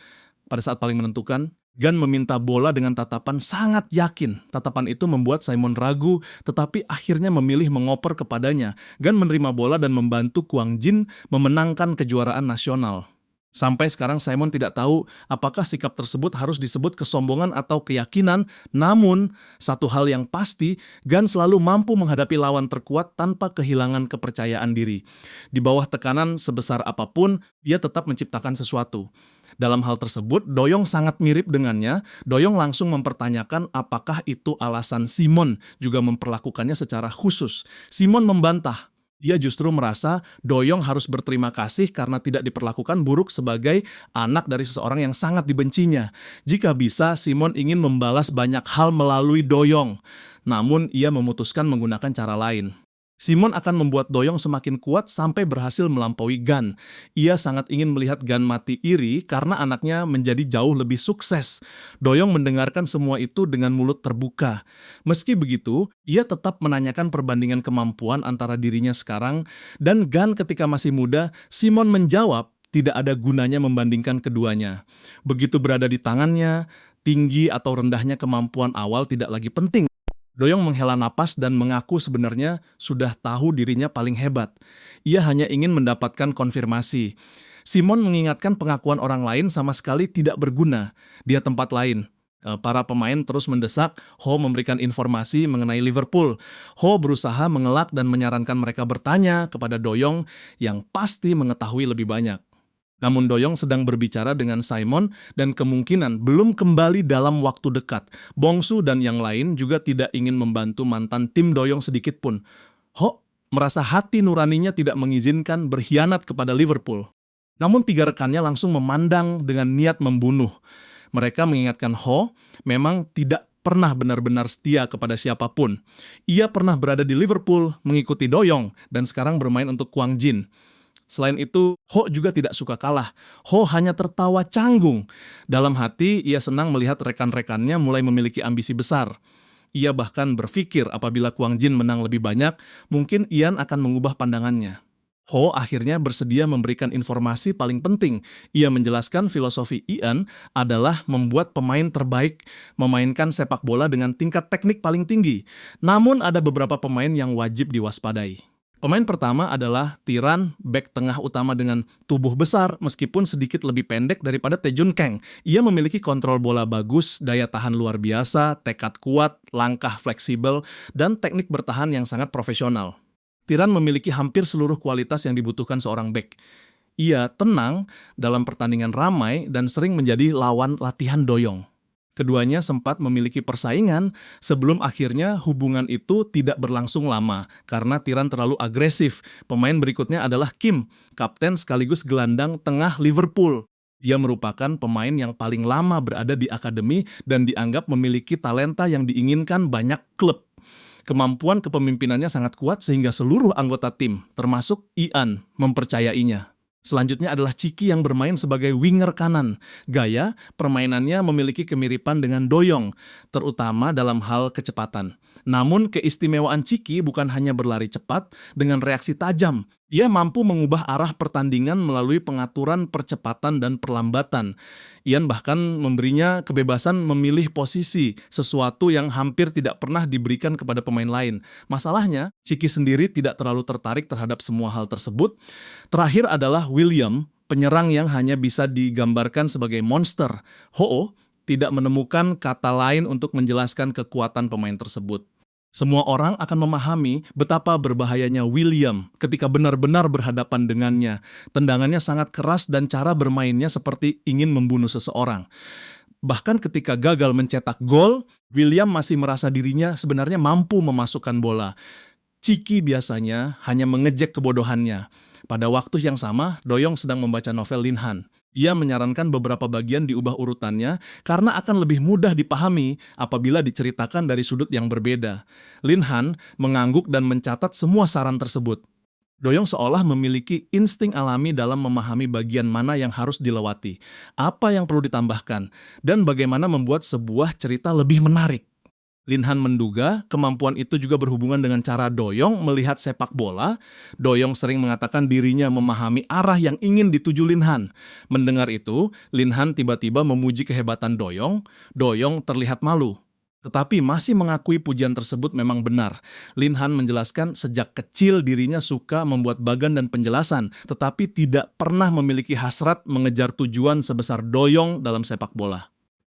Pada saat paling menentukan, Gan meminta bola dengan tatapan sangat yakin. Tatapan itu membuat Simon ragu, tetapi akhirnya memilih mengoper kepadanya. Gan menerima bola dan membantu Kwang Jin memenangkan kejuaraan nasional. Sampai sekarang Simon tidak tahu apakah sikap tersebut harus disebut kesombongan atau keyakinan, namun satu hal yang pasti, Gan selalu mampu menghadapi lawan terkuat tanpa kehilangan kepercayaan diri. Di bawah tekanan sebesar apapun, dia tetap menciptakan sesuatu. Dalam hal tersebut, Doyong sangat mirip dengannya. Doyong langsung mempertanyakan apakah itu alasan Simon juga memperlakukannya secara khusus. Simon membantah. Dia justru merasa Doyong harus berterima kasih karena tidak diperlakukan buruk sebagai anak dari seseorang yang sangat dibencinya. Jika bisa, Simon ingin membalas banyak hal melalui Doyong. Namun, ia memutuskan menggunakan cara lain. Simon akan membuat Doyong semakin kuat sampai berhasil melampaui Gan. Ia sangat ingin melihat Gan mati iri karena anaknya menjadi jauh lebih sukses. Doyong mendengarkan semua itu dengan mulut terbuka. Meski begitu, ia tetap menanyakan perbandingan kemampuan antara dirinya sekarang dan Gan ketika masih muda. Simon menjawab, tidak ada gunanya membandingkan keduanya. Begitu berada di tangannya, tinggi atau rendahnya kemampuan awal tidak lagi penting. Doyong menghela napas dan mengaku sebenarnya sudah tahu dirinya paling hebat. Ia hanya ingin mendapatkan konfirmasi. Simon mengingatkan pengakuan orang lain sama sekali tidak berguna. Dia tempat lain. Para pemain terus mendesak Ho memberikan informasi mengenai Liverpool. Ho berusaha mengelak dan menyarankan mereka bertanya kepada Doyong yang pasti mengetahui lebih banyak. Namun Doyong sedang berbicara dengan Simon dan kemungkinan belum kembali dalam waktu dekat. Bongsu dan yang lain juga tidak ingin membantu mantan tim Doyong sedikit pun. Ho merasa hati nuraninya tidak mengizinkan berkhianat kepada Liverpool. Namun 3 rekannya langsung memandang dengan niat membunuh. Mereka mengingatkan Ho memang tidak pernah benar-benar setia kepada siapapun. Ia pernah berada di Liverpool, mengikuti Doyong, dan sekarang bermain untuk Kwang Jin. Selain itu, Ho juga tidak suka kalah. Ho hanya tertawa canggung. Dalam hati, ia senang melihat rekan-rekannya mulai memiliki ambisi besar. Ia bahkan berpikir apabila Kwang Jin menang lebih banyak, mungkin Ian akan mengubah pandangannya. Ho akhirnya bersedia memberikan informasi paling penting. Ia menjelaskan filosofi Ian adalah membuat pemain terbaik memainkan sepak bola dengan tingkat teknik paling tinggi. Namun ada beberapa pemain yang wajib diwaspadai. Pemain pertama adalah Tiran, bek tengah utama dengan tubuh besar meskipun sedikit lebih pendek daripada Taejun Kang. Ia memiliki kontrol bola bagus, daya tahan luar biasa, tekad kuat, langkah fleksibel, dan teknik bertahan yang sangat profesional. Tiran memiliki hampir seluruh kualitas yang dibutuhkan seorang bek. Ia tenang dalam pertandingan ramai dan sering menjadi lawan latihan Doyong. Keduanya sempat memiliki persaingan sebelum akhirnya hubungan itu tidak berlangsung lama karena Tiran terlalu agresif. Pemain berikutnya adalah Kim, kapten sekaligus gelandang tengah Liverpool. Dia merupakan pemain yang paling lama berada di akademi dan dianggap memiliki talenta yang diinginkan banyak klub. Kemampuan kepemimpinannya sangat kuat sehingga seluruh anggota tim, termasuk Ian, mempercayainya. Selanjutnya adalah Chiki yang bermain sebagai winger kanan. Gaya permainannya memiliki kemiripan dengan Doyong, terutama dalam hal kecepatan. Namun keistimewaan Chiki bukan hanya berlari cepat dengan reaksi tajam. Ia mampu mengubah arah pertandingan melalui pengaturan percepatan dan perlambatan. Ian bahkan memberinya kebebasan memilih posisi, sesuatu yang hampir tidak pernah diberikan kepada pemain lain. Masalahnya, Chiki sendiri tidak terlalu tertarik terhadap semua hal tersebut. Terakhir adalah William, penyerang yang hanya bisa digambarkan sebagai monster. Ho tidak menemukan kata lain untuk menjelaskan kekuatan pemain tersebut. Semua orang akan memahami betapa berbahayanya William ketika benar-benar berhadapan dengannya. Tendangannya sangat keras dan cara bermainnya seperti ingin membunuh seseorang. Bahkan ketika gagal mencetak gol, William masih merasa dirinya sebenarnya mampu memasukkan bola. Chiki biasanya hanya mengejek kebodohannya. Pada waktu yang sama, Doyong sedang membaca novel Linhan. Ia menyarankan beberapa bagian diubah urutannya karena akan lebih mudah dipahami apabila diceritakan dari sudut yang berbeda. Linhan mengangguk dan mencatat semua saran tersebut. Doyong seolah memiliki insting alami dalam memahami bagian mana yang harus dilewati, apa yang perlu ditambahkan, dan bagaimana membuat sebuah cerita lebih menarik. Linhan menduga kemampuan itu juga berhubungan dengan cara Doyong melihat sepak bola. Doyong sering mengatakan dirinya memahami arah yang ingin dituju Linhan. Mendengar itu, Linhan tiba-tiba memuji kehebatan Doyong. Doyong terlihat malu, tetapi masih mengakui pujian tersebut memang benar. Linhan menjelaskan sejak kecil dirinya suka membuat bagan dan penjelasan, tetapi tidak pernah memiliki hasrat mengejar tujuan sebesar Doyong dalam sepak bola.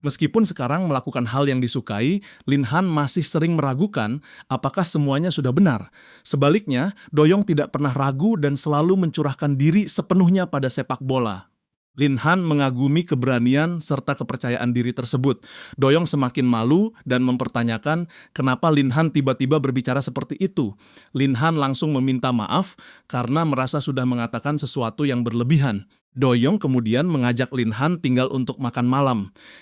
Meskipun sekarang melakukan hal yang disukai, Linhan masih sering meragukan apakah semuanya sudah benar. Sebaliknya, Doyong tidak pernah ragu dan selalu mencurahkan diri sepenuhnya pada sepak bola. Linhan mengagumi keberanian serta kepercayaan diri tersebut. Doyong semakin malu dan mempertanyakan kenapa Linhan tiba-tiba berbicara seperti itu. Linhan langsung meminta maaf karena merasa sudah mengatakan sesuatu yang berlebihan. Doyong kemudian mengajak Linhan tinggal untuk makan malam.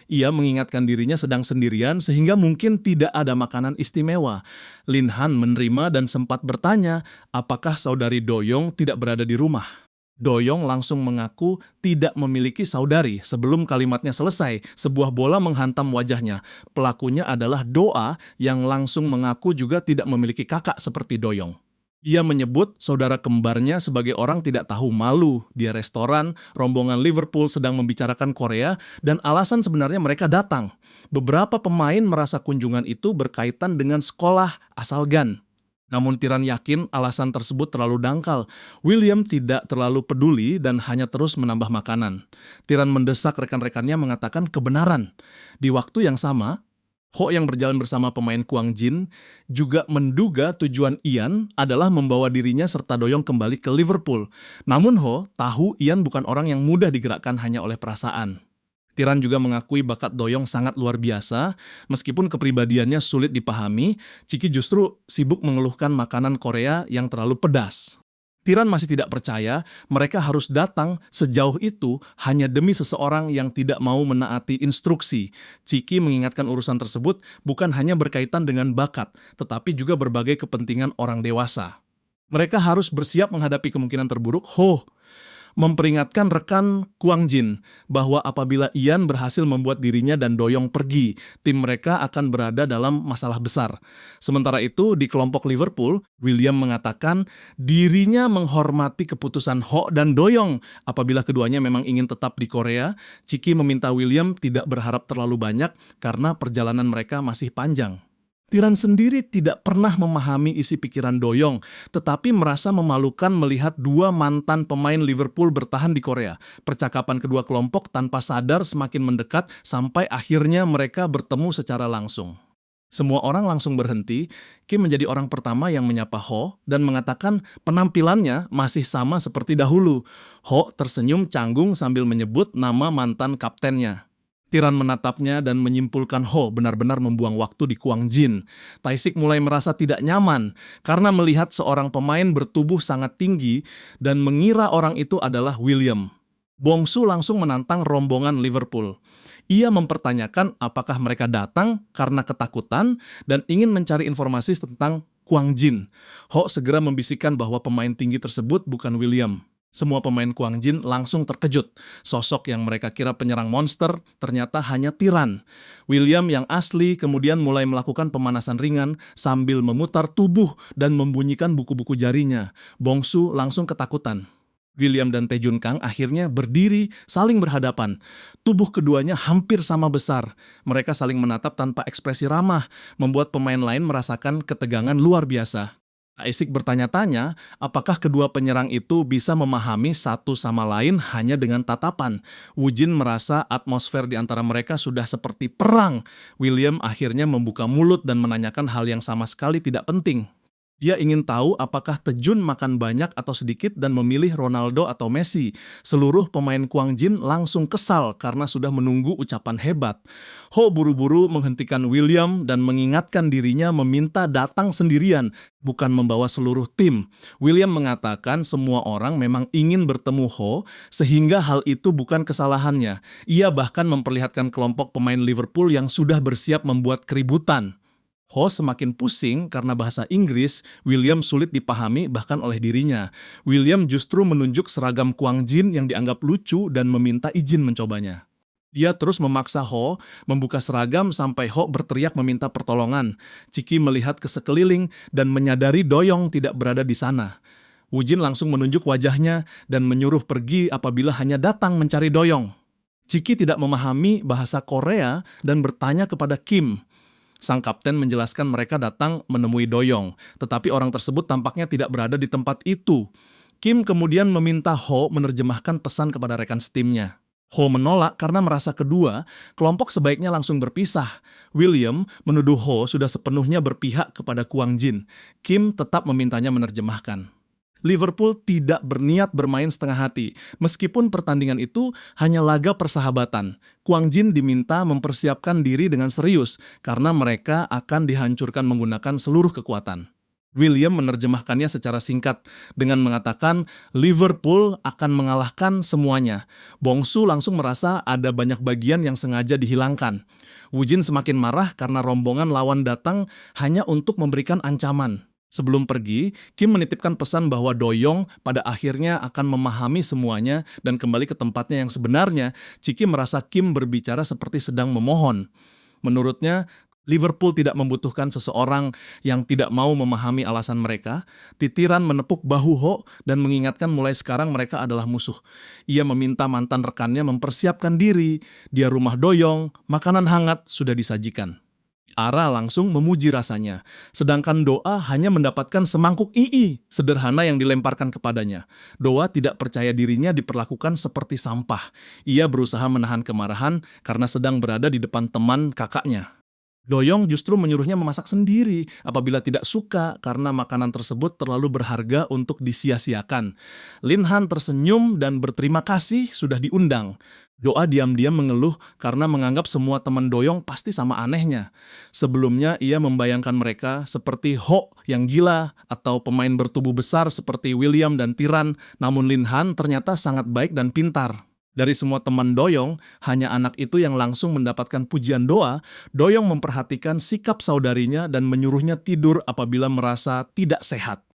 Ia mengingatkan dirinya sedang sendirian sehingga mungkin tidak ada makanan istimewa. Linhan menerima dan sempat bertanya apakah saudari Doyong tidak berada di rumah. Doyong langsung mengaku tidak memiliki saudari. Sebelum kalimatnya selesai, sebuah bola menghantam wajahnya. Pelakunya adalah Doa yang langsung mengaku juga tidak memiliki kakak seperti Doyong. Ia menyebut saudara kembarnya sebagai orang tidak tahu malu. Di restoran, rombongan Liverpool sedang membicarakan Korea dan alasan sebenarnya mereka datang. Beberapa pemain merasa kunjungan itu berkaitan dengan sekolah asal Gan. Namun Tiran yakin alasan tersebut terlalu dangkal. William tidak terlalu peduli dan hanya terus menambah makanan. Tiran mendesak rekan-rekannya mengatakan kebenaran. Di waktu yang sama, Ho yang berjalan bersama pemain Kwang Jin juga menduga tujuan Ian adalah membawa dirinya serta Doyong kembali ke Liverpool. Namun Ho tahu Ian bukan orang yang mudah digerakkan hanya oleh perasaan. Tiran juga mengakui bakat Doyong sangat luar biasa, meskipun kepribadiannya sulit dipahami. Chiki justru sibuk mengeluhkan makanan Korea yang terlalu pedas. Tiran masih tidak percaya mereka harus datang sejauh itu hanya demi seseorang yang tidak mau menaati instruksi. Chiki mengingatkan urusan tersebut bukan hanya berkaitan dengan bakat, tetapi juga berbagai kepentingan orang dewasa. Mereka harus bersiap menghadapi kemungkinan terburuk. Ho memperingatkan rekan Kuang Jin bahwa apabila Ian berhasil membuat dirinya dan Doyong pergi, tim mereka akan berada dalam masalah besar. Sementara itu, di kelompok Liverpool, William mengatakan dirinya menghormati keputusan Ho dan Doyong. Apabila keduanya memang ingin tetap di Korea, Chiki meminta William tidak berharap terlalu banyak karena perjalanan mereka masih panjang. Tiran sendiri tidak pernah memahami isi pikiran Doyong, tetapi merasa memalukan melihat dua mantan pemain Liverpool bertahan di Korea. Percakapan kedua kelompok tanpa sadar semakin mendekat sampai akhirnya mereka bertemu secara langsung. Semua orang langsung berhenti. Kim menjadi orang pertama yang menyapa Ho dan mengatakan penampilannya masih sama seperti dahulu. Ho tersenyum canggung sambil menyebut nama mantan kaptennya. Tiran menatapnya dan menyimpulkan Ho benar-benar membuang waktu di Kuang Jin. Taisik mulai merasa tidak nyaman karena melihat seorang pemain bertubuh sangat tinggi dan mengira orang itu adalah William. Bongsu langsung menantang rombongan Liverpool. Ia mempertanyakan apakah mereka datang karena ketakutan dan ingin mencari informasi tentang Kuang Jin. Ho segera membisikkan bahwa pemain tinggi tersebut bukan William. Semua pemain Kuang Jin langsung terkejut. Sosok yang mereka kira penyerang monster ternyata hanya Tiran. William yang asli kemudian mulai melakukan pemanasan ringan sambil memutar tubuh dan membunyikan buku-buku jarinya. Bongsu langsung ketakutan. William dan Tae Jun Kang akhirnya berdiri saling berhadapan. Tubuh keduanya hampir sama besar. Mereka saling menatap tanpa ekspresi ramah, membuat pemain lain merasakan ketegangan luar biasa. Taisik bertanya-tanya apakah kedua penyerang itu bisa memahami satu sama lain hanya dengan tatapan. Wujin merasa atmosfer di antara mereka sudah seperti perang. William akhirnya membuka mulut dan menanyakan hal yang sama sekali tidak penting. Dia ingin tahu apakah Tae Jun makan banyak atau sedikit dan memilih Ronaldo atau Messi. Seluruh pemain Kuang Jin langsung kesal karena sudah menunggu ucapan hebat. Ho buru-buru menghentikan William dan mengingatkan dirinya meminta datang sendirian, bukan membawa seluruh tim. William mengatakan semua orang memang ingin bertemu Ho, sehingga hal itu bukan kesalahannya. Ia bahkan memperlihatkan kelompok pemain Liverpool yang sudah bersiap membuat keributan. Ho semakin pusing karena bahasa Inggris William sulit dipahami bahkan oleh dirinya. William justru menunjuk seragam Kuang Jin yang dianggap lucu dan meminta izin mencobanya. Dia terus memaksa Ho membuka seragam sampai Ho berteriak meminta pertolongan. Chiki melihat ke sekeliling dan menyadari Doyong tidak berada di sana. Wujin langsung menunjuk wajahnya dan menyuruh pergi apabila hanya datang mencari Doyong. Chiki tidak memahami bahasa Korea dan bertanya kepada Kim. Sang kapten menjelaskan mereka datang menemui Doyong, tetapi orang tersebut tampaknya tidak berada di tempat itu. Kim kemudian meminta Ho menerjemahkan pesan kepada rekan setimnya. Ho menolak karena merasa kedua, kelompok sebaiknya langsung berpisah. William menuduh Ho sudah sepenuhnya berpihak kepada Kuang Jin. Kim tetap memintanya menerjemahkan. Liverpool tidak berniat bermain setengah hati, meskipun pertandingan itu hanya laga persahabatan. Kuang Jin diminta mempersiapkan diri dengan serius, karena mereka akan dihancurkan menggunakan seluruh kekuatan. William menerjemahkannya secara singkat dengan mengatakan Liverpool akan mengalahkan semuanya. Bongsu langsung merasa ada banyak bagian yang sengaja dihilangkan. Wujin semakin marah karena rombongan lawan datang hanya untuk memberikan ancaman. Sebelum pergi, Kim menitipkan pesan bahwa Doyong pada akhirnya akan memahami semuanya dan kembali ke tempatnya yang sebenarnya. Chiki merasa Kim berbicara seperti sedang memohon. Menurutnya, Liverpool tidak membutuhkan seseorang yang tidak mau memahami alasan mereka. Titiran menepuk bahu Ho dan mengingatkan mulai sekarang mereka adalah musuh. Ia meminta mantan rekannya mempersiapkan diri. Di rumah Doyong, makanan hangat sudah disajikan. Ara langsung memuji rasanya, sedangkan Doa hanya mendapatkan semangkuk ii sederhana yang dilemparkan kepadanya. Doa tidak percaya dirinya diperlakukan seperti sampah. Ia berusaha menahan kemarahan karena sedang berada di depan teman kakaknya. Doyong justru menyuruhnya memasak sendiri apabila tidak suka karena makanan tersebut terlalu berharga untuk disia-siakan. Lin Han tersenyum dan berterima kasih sudah diundang. Doa diam-diam mengeluh karena menganggap semua teman Doyong pasti sama anehnya. Sebelumnya ia membayangkan mereka seperti Ho yang gila atau pemain bertubuh besar seperti William dan Tiran, namun Lin Han ternyata sangat baik dan pintar. Dari semua teman Doyong, hanya anak itu yang langsung mendapatkan pujian doa. Doyong memperhatikan sikap saudarinya dan menyuruhnya tidur apabila merasa tidak sehat.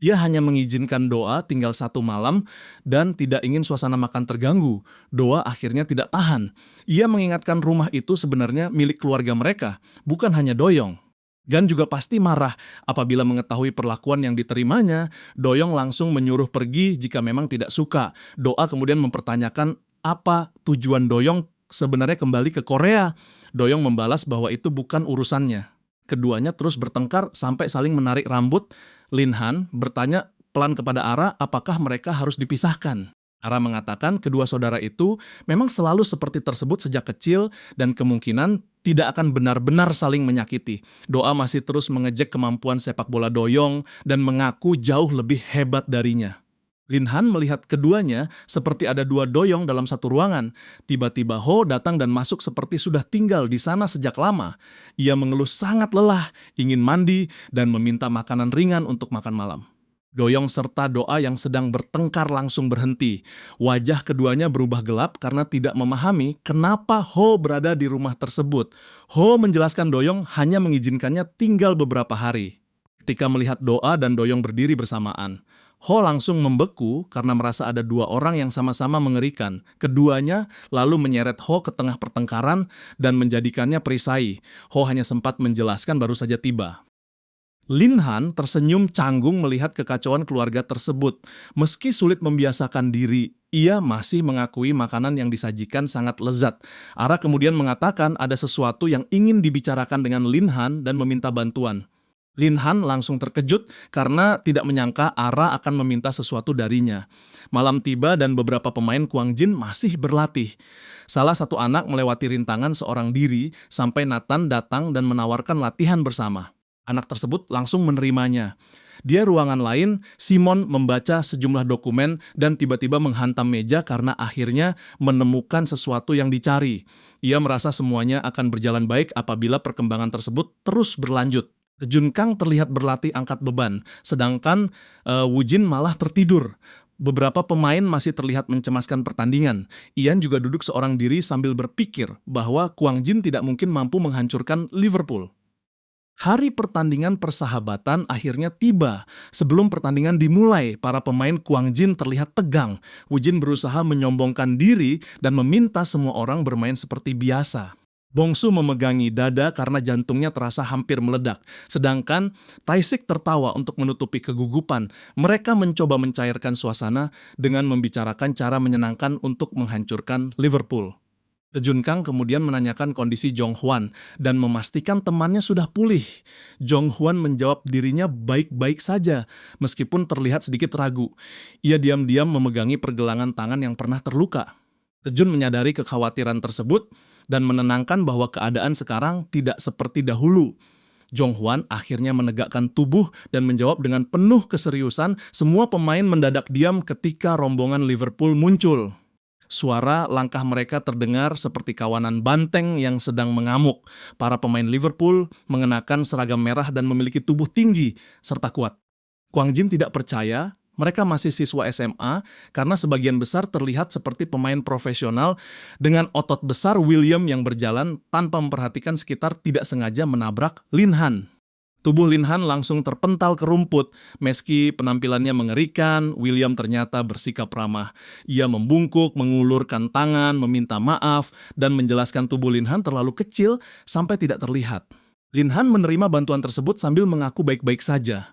Dia hanya mengizinkan doa tinggal 1 malam dan tidak ingin suasana makan terganggu. Doa akhirnya tidak tahan. Ia mengingatkan rumah itu sebenarnya milik keluarga mereka, bukan hanya Doyong. Gan juga pasti marah apabila mengetahui perlakuan yang diterimanya. Doyong langsung menyuruh pergi jika memang tidak suka. Doa kemudian mempertanyakan apa tujuan Doyong sebenarnya kembali ke Korea. Doyong membalas bahwa itu bukan urusannya. Keduanya terus bertengkar sampai saling menarik rambut. Lin Han bertanya pelan kepada Ara apakah mereka harus dipisahkan. Ara mengatakan kedua saudara itu memang selalu seperti tersebut sejak kecil dan kemungkinan tidak akan benar-benar saling menyakiti. Doa masih terus mengejek kemampuan sepak bola Doyong dan mengaku jauh lebih hebat darinya. Lin Han melihat keduanya seperti ada 2 Doyong dalam satu ruangan. Tiba-tiba Ho datang dan masuk seperti sudah tinggal di sana sejak lama. Ia mengeluh sangat lelah, ingin mandi, dan meminta makanan ringan untuk makan malam. Doyong serta doa yang sedang bertengkar langsung berhenti. Wajah keduanya berubah gelap karena tidak memahami kenapa Ho berada di rumah tersebut. Ho menjelaskan Doyong hanya mengizinkannya tinggal beberapa hari. Ketika melihat doa dan Doyong berdiri bersamaan, Ho langsung membeku karena merasa ada 2 orang yang sama-sama mengerikan. Keduanya lalu menyeret Ho ke tengah pertengkaran dan menjadikannya perisai. Ho hanya sempat menjelaskan baru saja tiba. Lin Han tersenyum canggung melihat kekacauan keluarga tersebut. Meski sulit membiasakan diri, ia masih mengakui makanan yang disajikan sangat lezat. Ara kemudian mengatakan ada sesuatu yang ingin dibicarakan dengan Lin Han dan meminta bantuan. Lin Han langsung terkejut karena tidak menyangka Ara akan meminta sesuatu darinya. Malam tiba dan beberapa pemain Kwang Jin masih berlatih. Salah satu anak melewati rintangan seorang diri sampai Nathan datang dan menawarkan latihan bersama. Anak tersebut langsung menerimanya. Di ruangan lain, Simon membaca sejumlah dokumen dan tiba-tiba menghantam meja karena akhirnya menemukan sesuatu yang dicari. Ia merasa semuanya akan berjalan baik apabila perkembangan tersebut terus berlanjut. Jun Kang terlihat berlatih angkat beban, sedangkan Woo Jin malah tertidur. Beberapa pemain masih terlihat mencemaskan pertandingan. Ian juga duduk seorang diri sambil berpikir bahwa Kwang Jin tidak mungkin mampu menghancurkan Liverpool. Hari pertandingan persahabatan akhirnya tiba. Sebelum pertandingan dimulai, para pemain Kwang Jin terlihat tegang. Woo Jin berusaha menyombongkan diri dan meminta semua orang bermain seperti biasa. Bongsu memegangi dada karena jantungnya terasa hampir meledak. Sedangkan Taisik tertawa untuk menutupi kegugupan. Mereka mencoba mencairkan suasana dengan membicarakan cara menyenangkan untuk menghancurkan Liverpool. Jun Kang kemudian menanyakan kondisi Jong Hwan dan memastikan temannya sudah pulih. Jong Hwan menjawab dirinya baik-baik saja, meskipun terlihat sedikit ragu. Ia diam-diam memegangi pergelangan tangan yang pernah terluka. Jun menyadari kekhawatiran tersebut dan menenangkan bahwa keadaan sekarang tidak seperti dahulu. Jong Hwan akhirnya menegakkan tubuh dan menjawab dengan penuh keseriusan. Semua pemain mendadak diam ketika rombongan Liverpool muncul. Suara langkah mereka terdengar seperti kawanan banteng yang sedang mengamuk. Para pemain Liverpool mengenakan seragam merah dan memiliki tubuh tinggi serta kuat. Kwang Jin tidak percaya mereka masih siswa SMA karena sebagian besar terlihat seperti pemain profesional dengan otot besar. William yang berjalan tanpa memperhatikan sekitar tidak sengaja menabrak Lin Han. Tubuh Lin Han langsung terpental ke rumput. Meski penampilannya mengerikan, William ternyata bersikap ramah. Ia membungkuk, mengulurkan tangan, meminta maaf, dan menjelaskan tubuh Lin Han terlalu kecil sampai tidak terlihat. Lin Han menerima bantuan tersebut sambil mengaku baik-baik saja.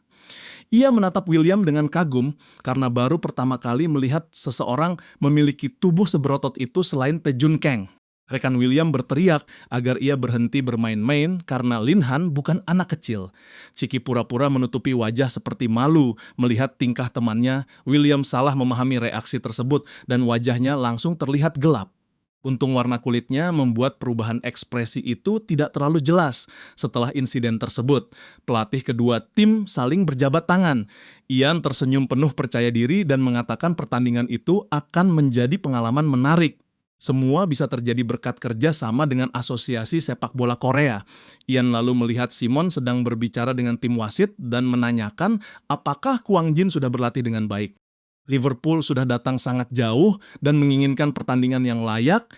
Ia menatap William dengan kagum karena baru pertama kali melihat seseorang memiliki tubuh seberotot itu selain Jun Kang. Rekan William berteriak agar ia berhenti bermain-main karena Lin Han bukan anak kecil. Chiki pura-pura menutupi wajah seperti malu melihat tingkah temannya. William salah memahami reaksi tersebut dan wajahnya langsung terlihat gelap. Untung warna kulitnya membuat perubahan ekspresi itu tidak terlalu jelas. Setelah insiden tersebut, pelatih kedua tim saling berjabat tangan. Ian tersenyum penuh percaya diri dan mengatakan pertandingan itu akan menjadi pengalaman menarik. Semua bisa terjadi berkat kerja sama dengan Asosiasi Sepak Bola Korea. Ian lalu melihat Simon sedang berbicara dengan tim wasit dan menanyakan apakah Kwang Jin sudah berlatih dengan baik. Liverpool sudah datang sangat jauh dan menginginkan pertandingan yang layak.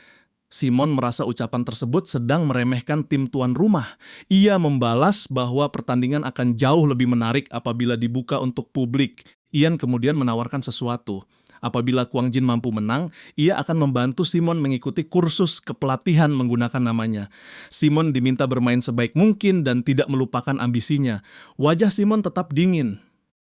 Simon merasa ucapan tersebut sedang meremehkan tim tuan rumah. Ia membalas bahwa pertandingan akan jauh lebih menarik apabila dibuka untuk publik. Ian kemudian menawarkan sesuatu. Apabila Kwang Jin mampu menang, ia akan membantu Simon mengikuti kursus kepelatihan menggunakan namanya. Simon diminta bermain sebaik mungkin dan tidak melupakan ambisinya. Wajah Simon tetap dingin.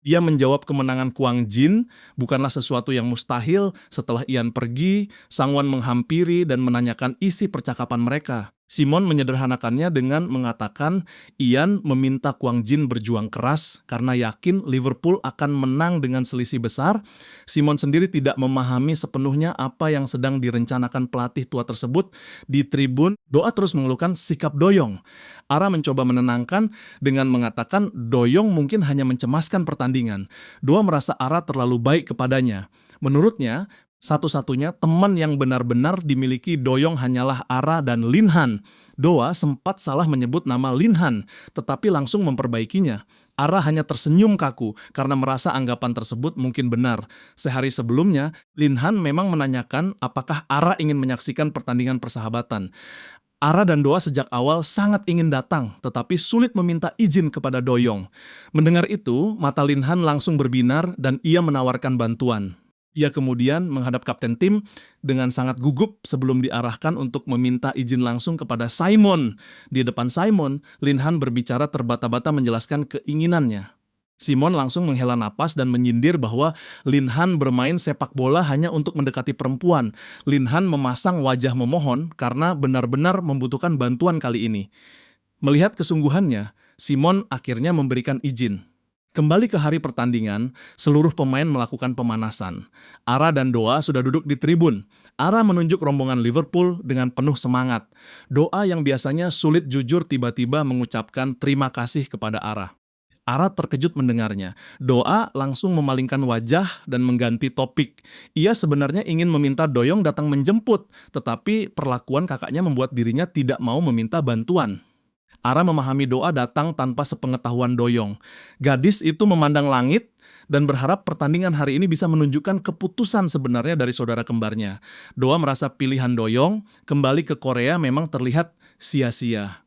Ia menjawab kemenangan Kwang Jin bukanlah sesuatu yang mustahil. Setelah Ian pergi, Sang Wan menghampiri dan menanyakan isi percakapan mereka. Simon menyederhanakannya dengan mengatakan Ian meminta Kwang Jin berjuang keras karena yakin Liverpool akan menang dengan selisih besar. Simon sendiri tidak memahami sepenuhnya apa yang sedang direncanakan pelatih tua tersebut. Di tribun, Doa terus mengeluhkan sikap Doyong. Ara mencoba menenangkan dengan mengatakan Doyong mungkin hanya mencemaskan pertandingan. Doa merasa Ara terlalu baik kepadanya. Menurutnya, satu-satunya teman yang benar-benar dimiliki Doyong hanyalah Ara dan Lin Han. Doa sempat salah menyebut nama Lin Han, tetapi langsung memperbaikinya. Ara hanya tersenyum kaku karena merasa anggapan tersebut mungkin benar. Sehari sebelumnya, Lin Han memang menanyakan apakah Ara ingin menyaksikan pertandingan persahabatan. Ara dan Doa sejak awal sangat ingin datang, tetapi sulit meminta izin kepada Doyong. Mendengar itu, mata Lin Han langsung berbinar dan ia menawarkan bantuan. Ia kemudian menghadap kapten tim dengan sangat gugup sebelum diarahkan untuk meminta izin langsung kepada Simon. Di depan Simon, Lin Han berbicara terbata-bata menjelaskan keinginannya. Simon langsung menghela napas dan menyindir bahwa Lin Han bermain sepak bola hanya untuk mendekati perempuan. Lin Han memasang wajah memohon karena benar-benar membutuhkan bantuan kali ini. Melihat kesungguhannya, Simon akhirnya memberikan izin. Kembali ke hari pertandingan, seluruh pemain melakukan pemanasan. Ara dan Doa sudah duduk di tribun. Ara menunjuk rombongan Liverpool dengan penuh semangat. Doa yang biasanya sulit jujur tiba-tiba mengucapkan terima kasih kepada Ara. Ara terkejut mendengarnya. Doa langsung memalingkan wajah dan mengganti topik. Ia sebenarnya ingin meminta Doyong datang menjemput, tetapi perlakuan kakaknya membuat dirinya tidak mau meminta bantuan. Ara memahami Doa datang tanpa sepengetahuan Doyong. Gadis itu memandang langit dan berharap pertandingan hari ini bisa menunjukkan keputusan sebenarnya dari saudara kembarnya. Doa merasa pilihan Doyong kembali ke Korea memang terlihat sia-sia.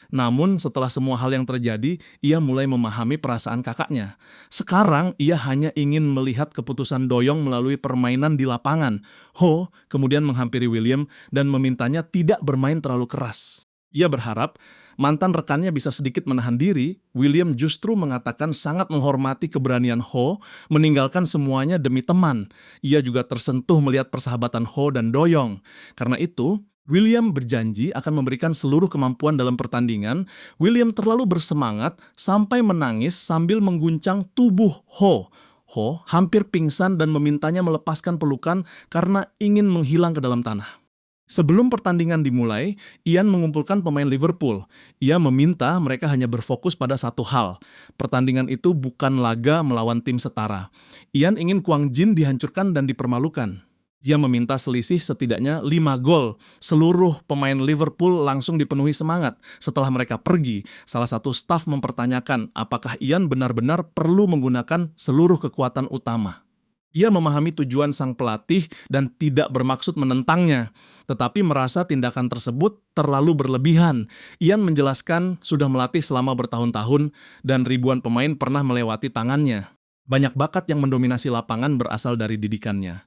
Namun setelah semua hal yang terjadi, ia mulai memahami perasaan kakaknya. Sekarang ia hanya ingin melihat keputusan Doyong melalui permainan di lapangan. Ho kemudian menghampiri William dan memintanya tidak bermain terlalu keras. Ia berharap mantan rekannya bisa sedikit menahan diri. William justru mengatakan sangat menghormati keberanian Ho meninggalkan semuanya demi teman. Ia juga tersentuh melihat persahabatan Ho dan Doyong. Karena itu, William berjanji akan memberikan seluruh kemampuan dalam pertandingan. William terlalu bersemangat sampai menangis sambil mengguncang tubuh Ho. Ho hampir pingsan dan memintanya melepaskan pelukan karena ingin menghilang ke dalam tanah. Sebelum pertandingan dimulai, Ian mengumpulkan pemain Liverpool. Ia meminta mereka hanya berfokus pada satu hal. Pertandingan itu bukan laga melawan tim setara. Ian ingin Kwang Jin dihancurkan dan dipermalukan. Dia meminta selisih setidaknya 5 gol. Seluruh pemain Liverpool langsung dipenuhi semangat. Setelah mereka pergi, salah satu staf mempertanyakan apakah Ian benar-benar perlu menggunakan seluruh kekuatan utama. Ia memahami tujuan sang pelatih dan tidak bermaksud menentangnya, tetapi merasa tindakan tersebut terlalu berlebihan. Ian menjelaskan sudah melatih selama bertahun-tahun dan ribuan pemain pernah melewati tangannya. Banyak bakat yang mendominasi lapangan berasal dari didikannya.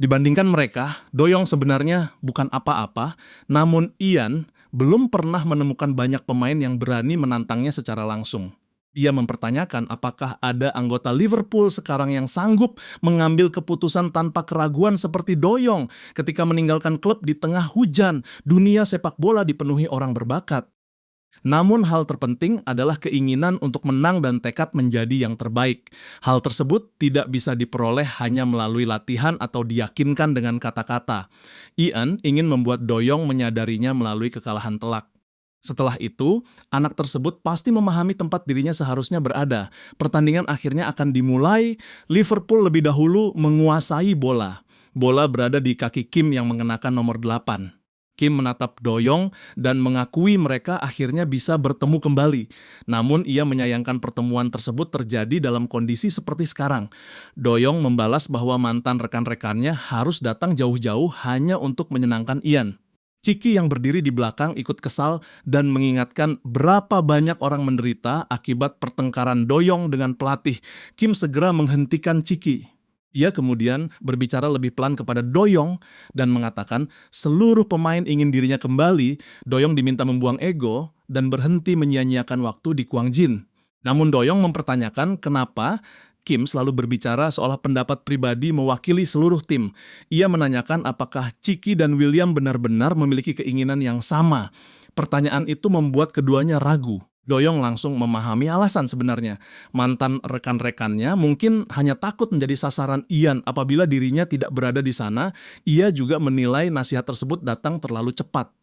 Dibandingkan mereka, Doyong sebenarnya bukan apa-apa, namun Ian belum pernah menemukan banyak pemain yang berani menantangnya secara langsung. Ia mempertanyakan apakah ada anggota Liverpool sekarang yang sanggup mengambil keputusan tanpa keraguan seperti Doyong ketika meninggalkan klub di tengah hujan. Dunia sepak bola dipenuhi orang berbakat. Namun hal terpenting adalah keinginan untuk menang dan tekad menjadi yang terbaik. Hal tersebut tidak bisa diperoleh hanya melalui latihan atau diyakinkan dengan kata-kata. Ian ingin membuat Doyong menyadarinya melalui kekalahan telak. Setelah itu, anak tersebut pasti memahami tempat dirinya seharusnya berada. Pertandingan akhirnya akan dimulai. Liverpool lebih dahulu menguasai bola. Bola berada di kaki Kim yang mengenakan nomor 8. Kim menatap Doyong dan mengakui mereka akhirnya bisa bertemu kembali. Namun ia menyayangkan pertemuan tersebut terjadi dalam kondisi seperti sekarang. Doyong membalas bahwa mantan rekan-rekannya harus datang jauh-jauh hanya untuk menyenangkan Ian. Chiki yang berdiri di belakang ikut kesal dan mengingatkan berapa banyak orang menderita akibat pertengkaran Doyong dengan pelatih. Kim segera menghentikan Chiki. Ia kemudian berbicara lebih pelan kepada Doyong dan mengatakan seluruh pemain ingin dirinya kembali. Doyong diminta membuang ego dan berhenti menyia-nyiakan waktu di Guangjin. Namun Doyong mempertanyakan kenapa Kim selalu berbicara seolah pendapat pribadi mewakili seluruh tim. Ia menanyakan apakah Chiki dan William benar-benar memiliki keinginan yang sama. Pertanyaan itu membuat keduanya ragu. Doyong langsung memahami alasan sebenarnya. Mantan rekan-rekannya mungkin hanya takut menjadi sasaran Ian apabila dirinya tidak berada di sana. Ia juga menilai nasihat tersebut datang terlalu cepat.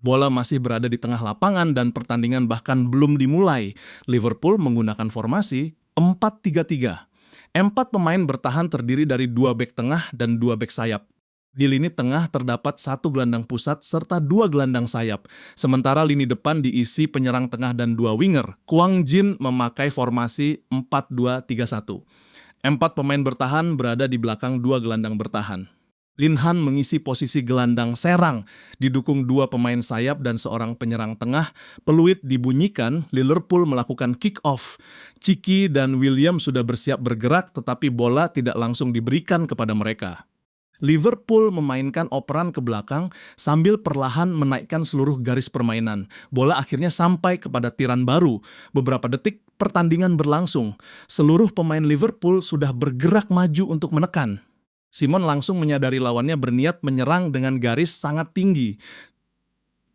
Bola masih berada di tengah lapangan dan pertandingan bahkan belum dimulai. Liverpool menggunakan formasi 4-3-3. 4 pemain bertahan terdiri dari 2 bek tengah dan 2 bek sayap. Di lini tengah terdapat 1 gelandang pusat serta 2 gelandang sayap. Sementara lini depan diisi penyerang tengah dan 2 winger. Guangjin memakai formasi 4-2-3-1. 4 pemain bertahan berada di belakang 2 gelandang bertahan. Linhan mengisi posisi gelandang serang, didukung 2 pemain sayap dan seorang penyerang tengah. Peluit dibunyikan, Liverpool melakukan kick-off. Chiki dan William sudah bersiap bergerak tetapi bola tidak langsung diberikan kepada mereka. Liverpool memainkan operan ke belakang sambil perlahan menaikkan seluruh garis permainan. Bola akhirnya sampai kepada tiran baru. Beberapa detik pertandingan berlangsung. Seluruh pemain Liverpool sudah bergerak maju untuk menekan. Simon langsung menyadari lawannya berniat menyerang dengan garis sangat tinggi.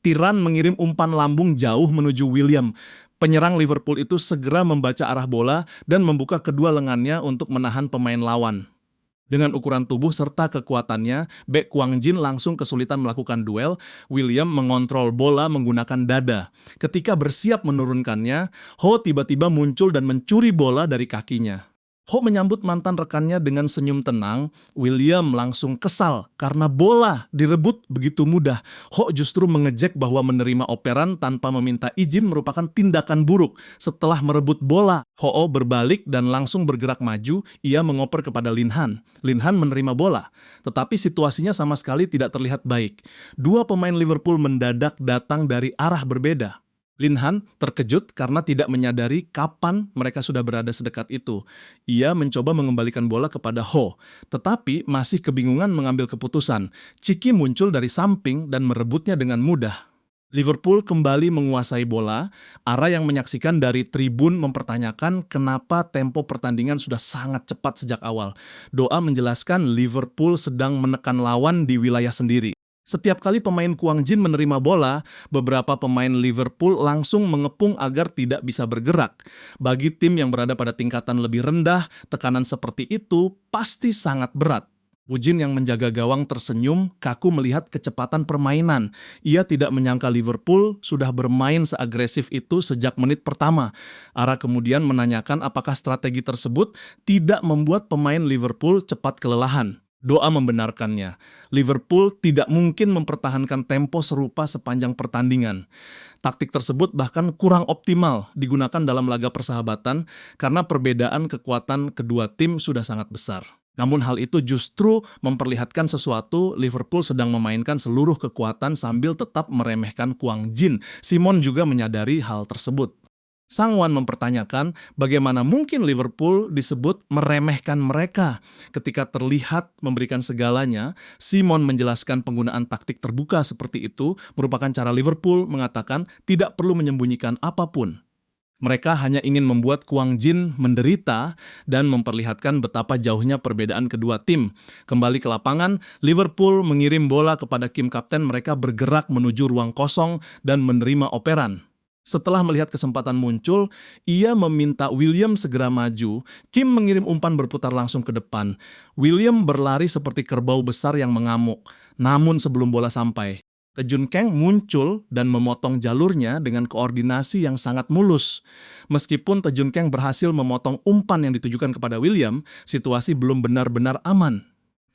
Tiran mengirim umpan lambung jauh menuju William. Penyerang Liverpool itu segera membaca arah bola dan membuka kedua lengannya untuk menahan pemain lawan. Dengan ukuran tubuh serta kekuatannya, bek Guangjin langsung kesulitan melakukan duel. William mengontrol bola menggunakan dada. Ketika bersiap menurunkannya, Ho tiba-tiba muncul dan mencuri bola dari kakinya. Ho menyambut mantan rekannya dengan senyum tenang. William langsung kesal karena bola direbut begitu mudah. Ho justru mengejek bahwa menerima operan tanpa meminta izin merupakan tindakan buruk. Setelah merebut bola, Ho berbalik dan langsung bergerak maju. Ia mengoper kepada Linhan. Linhan menerima bola, tetapi situasinya sama sekali tidak terlihat baik. 2 pemain Liverpool mendadak datang dari arah berbeda. Linhan terkejut karena tidak menyadari kapan mereka sudah berada sedekat itu. Ia mencoba mengembalikan bola kepada Ho, tetapi masih kebingungan mengambil keputusan. Chiki muncul dari samping dan merebutnya dengan mudah. Liverpool kembali menguasai bola. Ara yang menyaksikan dari tribun mempertanyakan kenapa tempo pertandingan sudah sangat cepat sejak awal. Doa menjelaskan Liverpool sedang menekan lawan di wilayah sendiri. Setiap kali pemain Guangjin menerima bola, beberapa pemain Liverpool langsung mengepung agar tidak bisa bergerak. Bagi tim yang berada pada tingkatan lebih rendah, tekanan seperti itu pasti sangat berat. Wujin yang menjaga gawang tersenyum, kaku melihat kecepatan permainan. Ia tidak menyangka Liverpool sudah bermain seagresif itu sejak menit pertama. Ara kemudian menanyakan apakah strategi tersebut tidak membuat pemain Liverpool cepat kelelahan. Doa membenarkannya. Liverpool tidak mungkin mempertahankan tempo serupa sepanjang pertandingan. Taktik tersebut bahkan kurang optimal digunakan dalam laga persahabatan karena perbedaan kekuatan kedua tim sudah sangat besar. Namun hal itu justru memperlihatkan sesuatu. Liverpool sedang memainkan seluruh kekuatan sambil tetap meremehkan Guangjin. Simon juga menyadari hal tersebut. Sang Wan mempertanyakan bagaimana mungkin Liverpool disebut meremehkan mereka. Ketika terlihat memberikan segalanya, Simon menjelaskan penggunaan taktik terbuka seperti itu merupakan cara Liverpool mengatakan tidak perlu menyembunyikan apapun. Mereka hanya ingin membuat Guangjin menderita dan memperlihatkan betapa jauhnya perbedaan kedua tim. Kembali ke lapangan, Liverpool mengirim bola kepada Kim kapten. Mereka bergerak menuju ruang kosong dan menerima operan. Setelah melihat kesempatan muncul, ia meminta William segera maju. Kim mengirim umpan berputar langsung ke depan. William berlari seperti kerbau besar yang mengamuk. Namun sebelum bola sampai, Tejun Kang muncul dan memotong jalurnya dengan koordinasi yang sangat mulus. Meskipun Tejun Kang berhasil memotong umpan yang ditujukan kepada William, situasi belum benar-benar aman.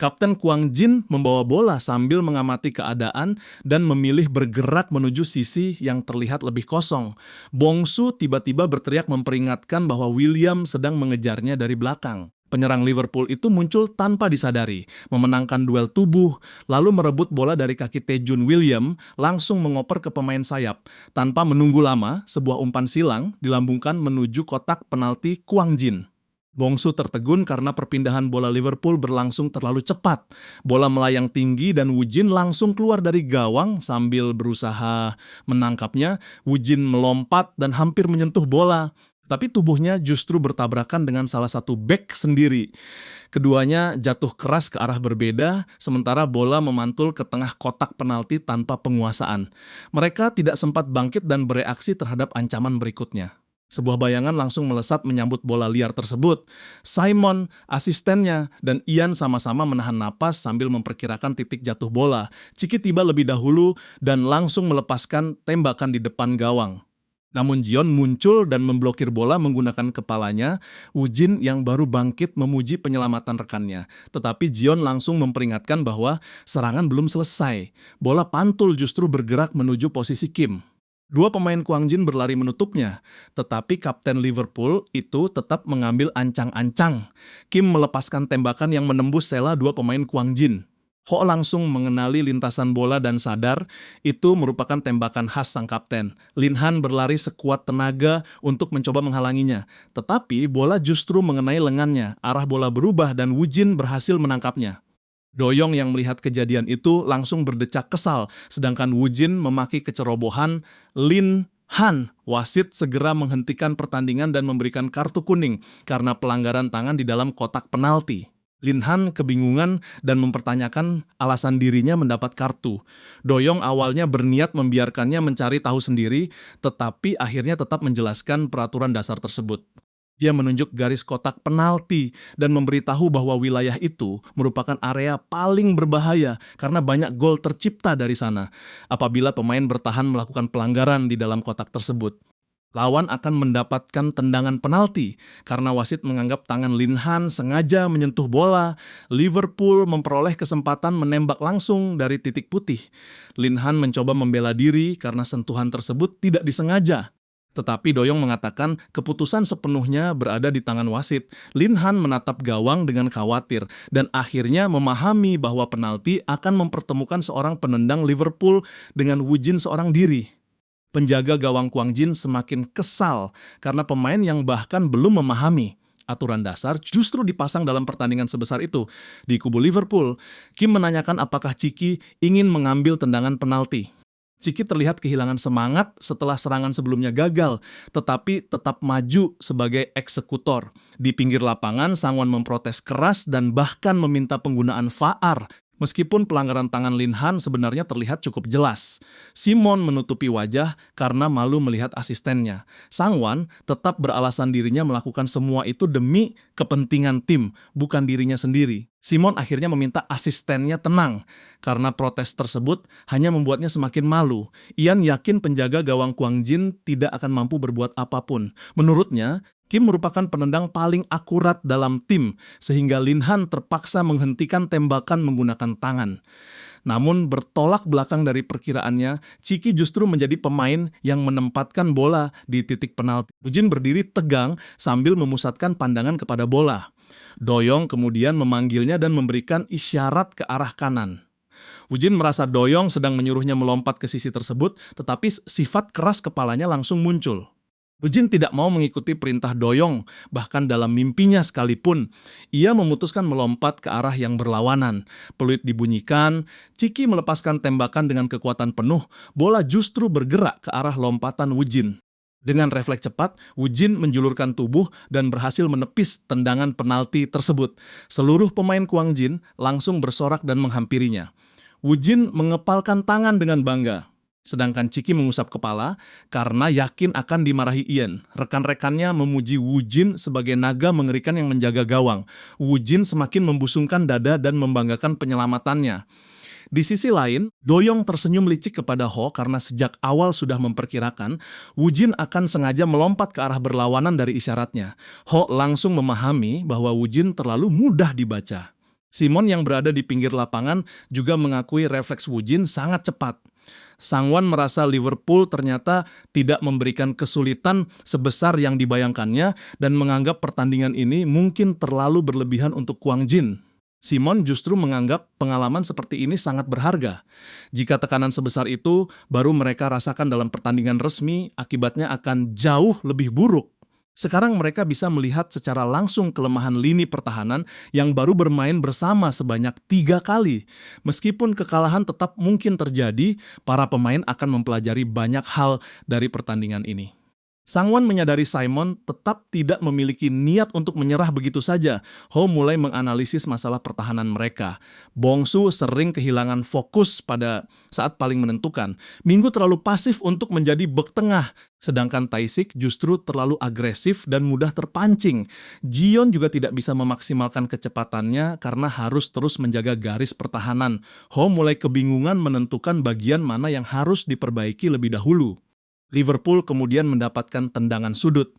Kapten Kwang Jin membawa bola sambil mengamati keadaan dan memilih bergerak menuju sisi yang terlihat lebih kosong. Bongsu tiba-tiba berteriak memperingatkan bahwa William sedang mengejarnya dari belakang. Penyerang Liverpool itu muncul tanpa disadari, memenangkan duel tubuh, lalu merebut bola dari kaki Taejun William, langsung mengoper ke pemain sayap. Tanpa menunggu lama, sebuah umpan silang dilambungkan menuju kotak penalti Kwang Jin. Bongsu tertegun karena perpindahan bola Liverpool berlangsung terlalu cepat. Bola melayang tinggi dan Woo Jin langsung keluar dari gawang sambil berusaha menangkapnya. Woo Jin melompat dan hampir menyentuh bola. Tapi tubuhnya justru bertabrakan dengan salah satu bek sendiri. Keduanya jatuh keras ke arah berbeda, sementara bola memantul ke tengah kotak penalti tanpa penguasaan. Mereka tidak sempat bangkit dan bereaksi terhadap ancaman berikutnya. Sebuah bayangan langsung melesat menyambut bola liar tersebut. Simon, asistennya, dan Ian sama-sama menahan napas sambil memperkirakan titik jatuh bola. Chiki tiba lebih dahulu dan langsung melepaskan tembakan di depan gawang. Namun Jion muncul dan memblokir bola menggunakan kepalanya. Woo Jin yang baru bangkit memuji penyelamatan rekannya. Tetapi Jion langsung memperingatkan bahwa serangan belum selesai. Bola pantul justru bergerak menuju posisi Kim. Dua pemain Kwang Jin berlari menutupnya, tetapi kapten Liverpool itu tetap mengambil ancang-ancang. Kim melepaskan tembakan yang menembus sela dua pemain Kwang Jin. Ho langsung mengenali lintasan bola dan sadar itu merupakan tembakan khas sang kapten. Lin Han berlari sekuat tenaga untuk mencoba menghalanginya, tetapi bola justru mengenai lengannya. Arah bola berubah dan Woo Jin berhasil menangkapnya. Doyong yang melihat kejadian itu langsung berdecak kesal, sedangkan Woo Jin memaki kecerobohan Lin Han. Wasit segera menghentikan pertandingan dan memberikan kartu kuning karena pelanggaran tangan di dalam kotak penalti. Lin Han kebingungan dan mempertanyakan alasan dirinya mendapat kartu. Doyong awalnya berniat membiarkannya mencari tahu sendiri, tetapi akhirnya tetap menjelaskan peraturan dasar tersebut. Dia menunjuk garis kotak penalti dan memberitahu bahwa wilayah itu merupakan area paling berbahaya karena banyak gol tercipta dari sana. Apabila pemain bertahan melakukan pelanggaran di dalam kotak tersebut, lawan akan mendapatkan tendangan penalti karena wasit menganggap tangan Lin Han sengaja menyentuh bola. Liverpool memperoleh kesempatan menembak langsung dari titik putih. Lin Han mencoba membela diri karena sentuhan tersebut tidak disengaja. Tetapi Doyong mengatakan keputusan sepenuhnya berada di tangan wasit. Lin Han menatap gawang dengan khawatir dan akhirnya memahami bahwa penalti akan mempertemukan seorang penendang Liverpool dengan Woo Jin seorang diri. Penjaga gawang Kwang Jin semakin kesal karena pemain yang bahkan belum memahami aturan dasar justru dipasang dalam pertandingan sebesar itu. Di kubu Liverpool, Kim menanyakan apakah Chiki ingin mengambil tendangan penalti. Chiki terlihat kehilangan semangat setelah serangan sebelumnya gagal, tetapi tetap maju sebagai eksekutor. Di pinggir lapangan, Sangwon memprotes keras dan bahkan meminta penggunaan VAR. Meskipun pelanggaran tangan Lin Han sebenarnya terlihat cukup jelas. Simon menutupi wajah karena malu melihat asistennya. Sangwon tetap beralasan dirinya melakukan semua itu demi kepentingan tim, bukan dirinya sendiri. Simon akhirnya meminta asistennya tenang, karena protes tersebut hanya membuatnya semakin malu. Ian yakin penjaga gawang Kwang Jin tidak akan mampu berbuat apapun. Menurutnya, Kim merupakan penendang paling akurat dalam tim, sehingga Lin Han terpaksa menghentikan tembakan menggunakan tangan. Namun bertolak belakang dari perkiraannya, Chiki justru menjadi pemain yang menempatkan bola di titik penalti. Woo Jin berdiri tegang sambil memusatkan pandangan kepada bola. Doyong kemudian memanggilnya dan memberikan isyarat ke arah kanan. Woo Jin merasa Doyong sedang menyuruhnya melompat ke sisi tersebut, tetapi sifat keras kepalanya langsung muncul. Woo Jin tidak mau mengikuti perintah Doyong, bahkan dalam mimpinya sekalipun. Ia memutuskan melompat ke arah yang berlawanan. Peluit dibunyikan, Chiki melepaskan tembakan dengan kekuatan penuh, bola justru bergerak ke arah lompatan Woo Jin. Dengan refleks cepat, Woo Jin menjulurkan tubuh dan berhasil menepis tendangan penalti tersebut. Seluruh pemain Kwang Jin langsung bersorak dan menghampirinya. Woo Jin mengepalkan tangan dengan bangga. Sedangkan Ciki mengusap kepala karena yakin akan dimarahi Ian. Rekan-rekannya memuji Wu Jin sebagai naga mengerikan yang menjaga gawang. Wu Jin semakin membusungkan dada dan membanggakan penyelamatannya. Di sisi lain, Doyong tersenyum licik kepada Ho karena sejak awal sudah memperkirakan Wu Jin akan sengaja melompat ke arah berlawanan dari isyaratnya. Ho langsung memahami bahwa Wu Jin terlalu mudah dibaca. Simon yang berada di pinggir lapangan juga mengakui refleks Wu Jin sangat cepat. Sangwon merasa Liverpool ternyata tidak memberikan kesulitan sebesar yang dibayangkannya dan menganggap pertandingan ini mungkin terlalu berlebihan untuk Kwang Jin. Simon justru menganggap pengalaman seperti ini sangat berharga. Jika tekanan sebesar itu baru mereka rasakan dalam pertandingan resmi, akibatnya akan jauh lebih buruk. Sekarang mereka bisa melihat secara langsung kelemahan lini pertahanan yang baru bermain bersama sebanyak 3 kali. Meskipun kekalahan tetap mungkin terjadi, para pemain akan mempelajari banyak hal dari pertandingan ini. Sangwon menyadari Simon tetap tidak memiliki niat untuk menyerah begitu saja. Ho mulai menganalisis masalah pertahanan mereka. Bongsu sering kehilangan fokus pada saat paling menentukan. Minggu terlalu pasif untuk menjadi bek tengah. Sedangkan Taisik justru terlalu agresif dan mudah terpancing. Jion juga tidak bisa memaksimalkan kecepatannya karena harus terus menjaga garis pertahanan. Ho mulai kebingungan menentukan bagian mana yang harus diperbaiki lebih dahulu. Liverpool kemudian mendapatkan tendangan sudut.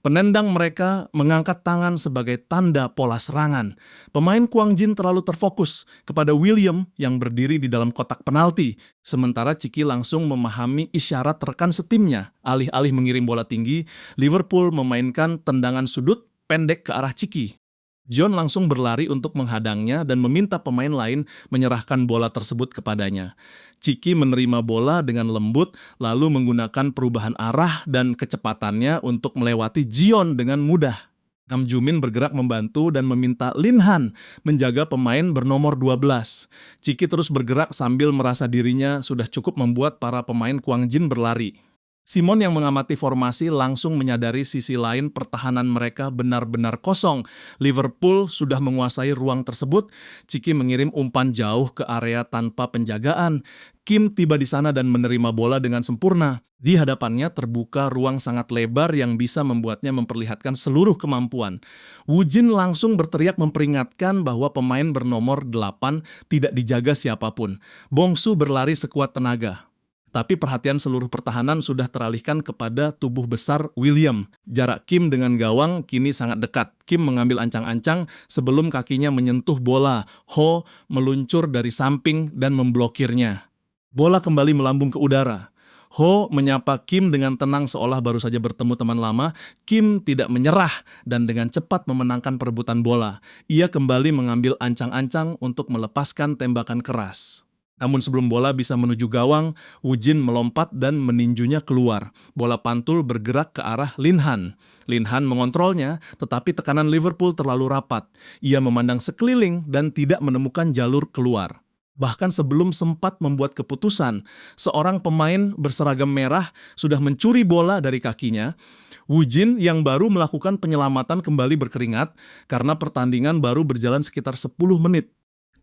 Penendang mereka mengangkat tangan sebagai tanda pola serangan. Pemain Kwang Jin terlalu terfokus kepada William yang berdiri di dalam kotak penalti. Sementara Ciki langsung memahami isyarat rekan setimnya. Alih-alih mengirim bola tinggi, Liverpool memainkan tendangan sudut pendek ke arah Ciki. John langsung berlari untuk menghadangnya dan meminta pemain lain menyerahkan bola tersebut kepadanya. Ciki menerima bola dengan lembut, lalu menggunakan perubahan arah dan kecepatannya untuk melewati Jion dengan mudah. Nam Jumin bergerak membantu dan meminta Lin Han menjaga pemain bernomor 12. Ciki terus bergerak sambil merasa dirinya sudah cukup membuat para pemain Kwang Jin berlari. Simon yang mengamati formasi langsung menyadari sisi lain pertahanan mereka benar-benar kosong. Liverpool sudah menguasai ruang tersebut. Ciki mengirim umpan jauh ke area tanpa penjagaan. Kim tiba di sana dan menerima bola dengan sempurna. Di hadapannya terbuka ruang sangat lebar yang bisa membuatnya memperlihatkan seluruh kemampuan. Wu Jin langsung berteriak memperingatkan bahwa pemain bernomor 8 tidak dijaga siapapun. Bongsu berlari sekuat tenaga. Tapi perhatian seluruh pertahanan sudah teralihkan kepada tubuh besar William. Jarak Kim dengan gawang kini sangat dekat. Kim mengambil ancang-ancang sebelum kakinya menyentuh bola. Ho meluncur dari samping dan memblokirnya. Bola kembali melambung ke udara. Ho menyapa Kim dengan tenang seolah baru saja bertemu teman lama. Kim tidak menyerah dan dengan cepat memenangkan perebutan bola. Ia kembali mengambil ancang-ancang untuk melepaskan tembakan keras. Namun sebelum bola bisa menuju gawang, Wu Jin melompat dan meninjunya keluar. Bola pantul bergerak ke arah Lin Han. Lin Han mengontrolnya, tetapi tekanan Liverpool terlalu rapat. Ia memandang sekeliling dan tidak menemukan jalur keluar. Bahkan sebelum sempat membuat keputusan, seorang pemain berseragam merah sudah mencuri bola dari kakinya. Wu Jin yang baru melakukan penyelamatan kembali berkeringat karena pertandingan baru berjalan sekitar 10 menit.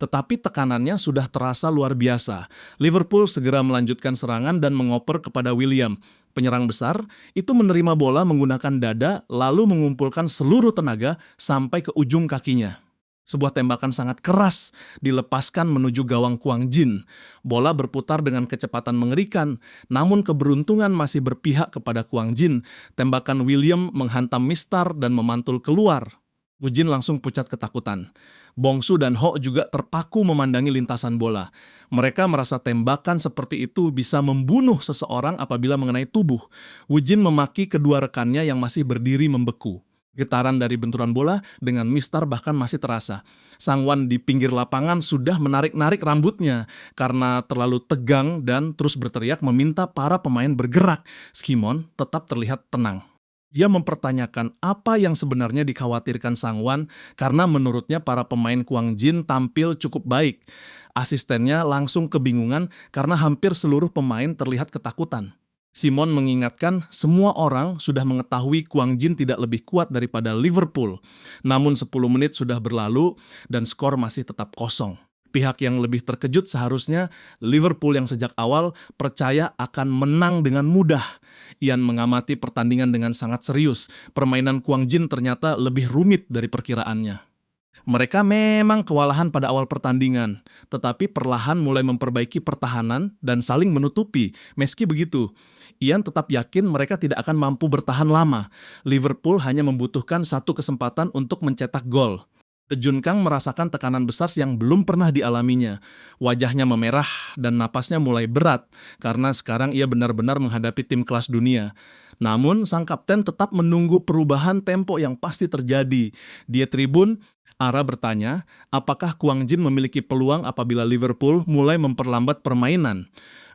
Tetapi tekanannya sudah terasa luar biasa. Liverpool segera melanjutkan serangan dan mengoper kepada William. Penyerang besar itu menerima bola menggunakan dada lalu mengumpulkan seluruh tenaga sampai ke ujung kakinya. Sebuah tembakan sangat keras dilepaskan menuju gawang Kwang Jin. Bola berputar dengan kecepatan mengerikan, namun keberuntungan masih berpihak kepada Kwang Jin. Tembakan William menghantam mistar dan memantul keluar. Wu Jin langsung pucat ketakutan. Bongsu dan Ho juga terpaku memandangi lintasan bola. Mereka merasa tembakan seperti itu bisa membunuh seseorang apabila mengenai tubuh. Wu Jin memaki kedua rekannya yang masih berdiri membeku. Getaran dari benturan bola dengan mistar bahkan masih terasa. Sangwon di pinggir lapangan sudah menarik-narik rambutnya karena terlalu tegang dan terus berteriak meminta para pemain bergerak. Skimon tetap terlihat tenang. Dia mempertanyakan apa yang sebenarnya dikhawatirkan Sangwon karena menurutnya para pemain Kwang Jin tampil cukup baik. Asistennya langsung kebingungan karena hampir seluruh pemain terlihat ketakutan. Simon mengingatkan semua orang sudah mengetahui Kwang Jin tidak lebih kuat daripada Liverpool. Namun 10 menit sudah berlalu dan skor masih tetap kosong. Pihak yang lebih terkejut seharusnya Liverpool yang sejak awal percaya akan menang dengan mudah. Ian mengamati pertandingan dengan sangat serius. Permainan Kwang Jin ternyata lebih rumit dari perkiraannya. Mereka memang kewalahan pada awal pertandingan, tetapi perlahan mulai memperbaiki pertahanan dan saling menutupi. Meski begitu, Ian tetap yakin mereka tidak akan mampu bertahan lama. Liverpool hanya membutuhkan satu kesempatan untuk mencetak gol. Tejun Kang merasakan tekanan besar yang belum pernah dialaminya. Wajahnya memerah dan napasnya mulai berat karena sekarang ia benar-benar menghadapi tim kelas dunia. Namun, sang kapten tetap menunggu perubahan tempo yang pasti terjadi. Di tribun, Ara bertanya, apakah Kwang Jin memiliki peluang apabila Liverpool mulai memperlambat permainan?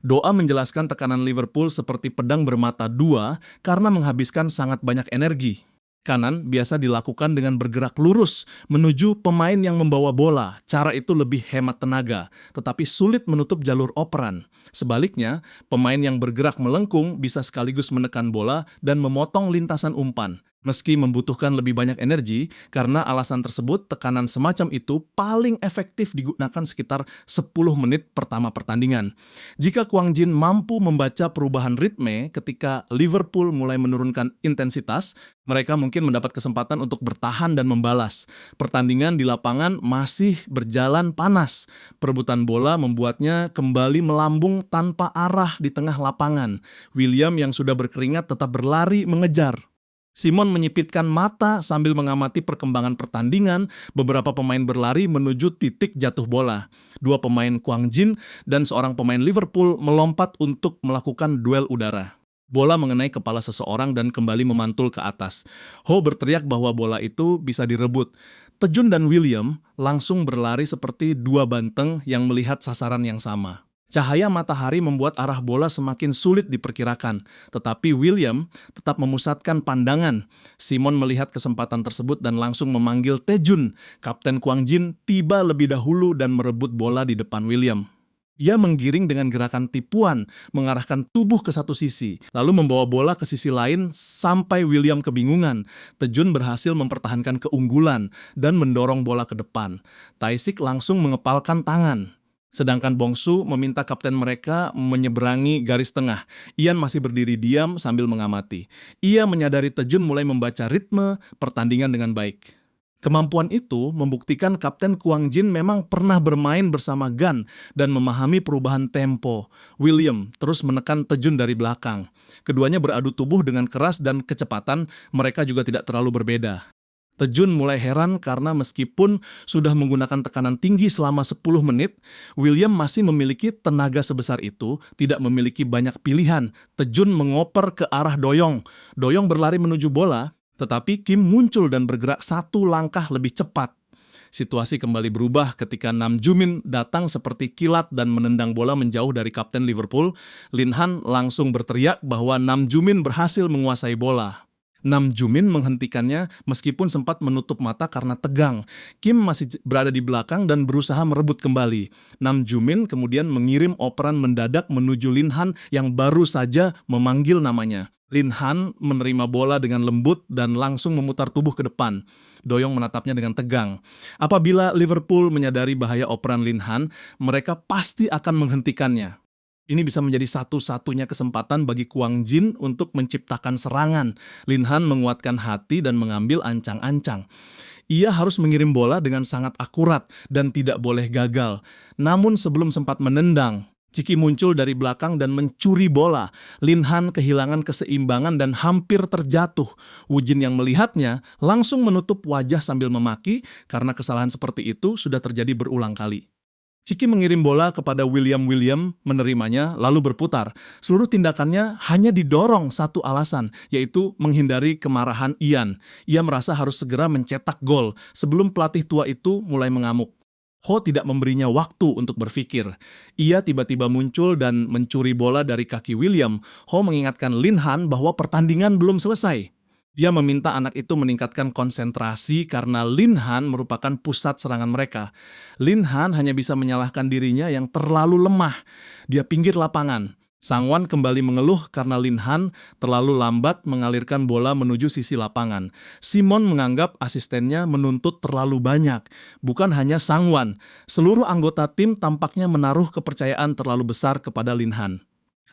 Doa menjelaskan tekanan Liverpool seperti pedang bermata dua karena menghabiskan sangat banyak energi. Kanan biasa dilakukan dengan bergerak lurus menuju pemain yang membawa bola. Cara itu lebih hemat tenaga, tetapi sulit menutup jalur operan. Sebaliknya, pemain yang bergerak melengkung bisa sekaligus menekan bola dan memotong lintasan umpan. Meski membutuhkan lebih banyak energi, karena alasan tersebut tekanan semacam itu paling efektif digunakan sekitar 10 menit pertama pertandingan. Jika Kwang Jin mampu membaca perubahan ritme ketika Liverpool mulai menurunkan intensitas, mereka mungkin mendapat kesempatan untuk bertahan dan membalas. Pertandingan di lapangan masih berjalan panas. Perebutan bola membuatnya kembali melambung tanpa arah di tengah lapangan. William yang sudah berkeringat tetap berlari mengejar. Simon menyipitkan mata sambil mengamati perkembangan pertandingan. Beberapa pemain berlari menuju titik jatuh bola. Dua pemain Kwang Jin dan seorang pemain Liverpool melompat untuk melakukan duel udara. Bola mengenai kepala seseorang dan kembali memantul ke atas. Ho berteriak bahwa bola itu bisa direbut. Tejun dan William langsung berlari seperti dua banteng yang melihat sasaran yang sama. Cahaya matahari membuat arah bola semakin sulit diperkirakan, tetapi William tetap memusatkan pandangan. Simon melihat kesempatan tersebut dan langsung memanggil Tejun. Kapten Kwang Jin tiba lebih dahulu dan merebut bola di depan William. Ia menggiring dengan gerakan tipuan, mengarahkan tubuh ke satu sisi, lalu membawa bola ke sisi lain sampai William kebingungan. Tejun berhasil mempertahankan keunggulan dan mendorong bola ke depan. Taisik langsung mengepalkan tangan. Sedangkan Bongsu meminta kapten mereka menyeberangi garis tengah. Ian masih berdiri diam sambil mengamati. Ia menyadari Tejun mulai membaca ritme pertandingan dengan baik. Kemampuan itu membuktikan Kapten Kwang Jin memang pernah bermain bersama Gan dan memahami perubahan tempo. William terus menekan Tejun dari belakang. Keduanya beradu tubuh dengan keras dan kecepatan, mereka juga tidak terlalu berbeda. Tejun mulai heran karena meskipun sudah menggunakan tekanan tinggi selama 10 menit, William masih memiliki tenaga sebesar itu, tidak memiliki banyak pilihan. Tejun mengoper ke arah Doyong. Doyong berlari menuju bola, tetapi Kim muncul dan bergerak satu langkah lebih cepat. Situasi kembali berubah ketika Nam Jumin datang seperti kilat dan menendang bola menjauh dari kapten Liverpool. Lin Han langsung berteriak bahwa Nam Jumin berhasil menguasai bola. Nam Jumin menghentikannya meskipun sempat menutup mata karena tegang. Kim masih berada di belakang dan berusaha merebut kembali. Nam Jumin kemudian mengirim operan mendadak menuju Lin Han yang baru saja memanggil namanya. Lin Han menerima bola dengan lembut dan langsung memutar tubuh ke depan. Doyong menatapnya dengan tegang. Apabila Liverpool menyadari bahaya operan Lin Han, mereka pasti akan menghentikannya. Ini bisa menjadi satu-satunya kesempatan bagi Kwang Jin untuk menciptakan serangan. Lin Han menguatkan hati dan mengambil ancang-ancang. Ia harus mengirim bola dengan sangat akurat dan tidak boleh gagal. Namun sebelum sempat menendang, Ciki muncul dari belakang dan mencuri bola. Lin Han kehilangan keseimbangan dan hampir terjatuh. Wu Jin yang melihatnya langsung menutup wajah sambil memaki karena kesalahan seperti itu sudah terjadi berulang kali. Ciki mengirim bola kepada William menerimanya lalu berputar. Seluruh tindakannya hanya didorong satu alasan, yaitu menghindari kemarahan Ian. Ia merasa harus segera mencetak gol sebelum pelatih tua itu mulai mengamuk. Ho tidak memberinya waktu untuk berpikir. Ia tiba-tiba muncul dan mencuri bola dari kaki William. Ho mengingatkan Lin Han bahwa pertandingan belum selesai. Dia meminta anak itu meningkatkan konsentrasi karena Lin Han merupakan pusat serangan mereka. Lin Han hanya bisa menyalahkan dirinya yang terlalu lemah. Dia pinggir lapangan. Sang Wan kembali mengeluh karena Lin Han terlalu lambat mengalirkan bola menuju sisi lapangan. Simon menganggap asistennya menuntut terlalu banyak. Bukan hanya Sang Wan, seluruh anggota tim tampaknya menaruh kepercayaan terlalu besar kepada Lin Han.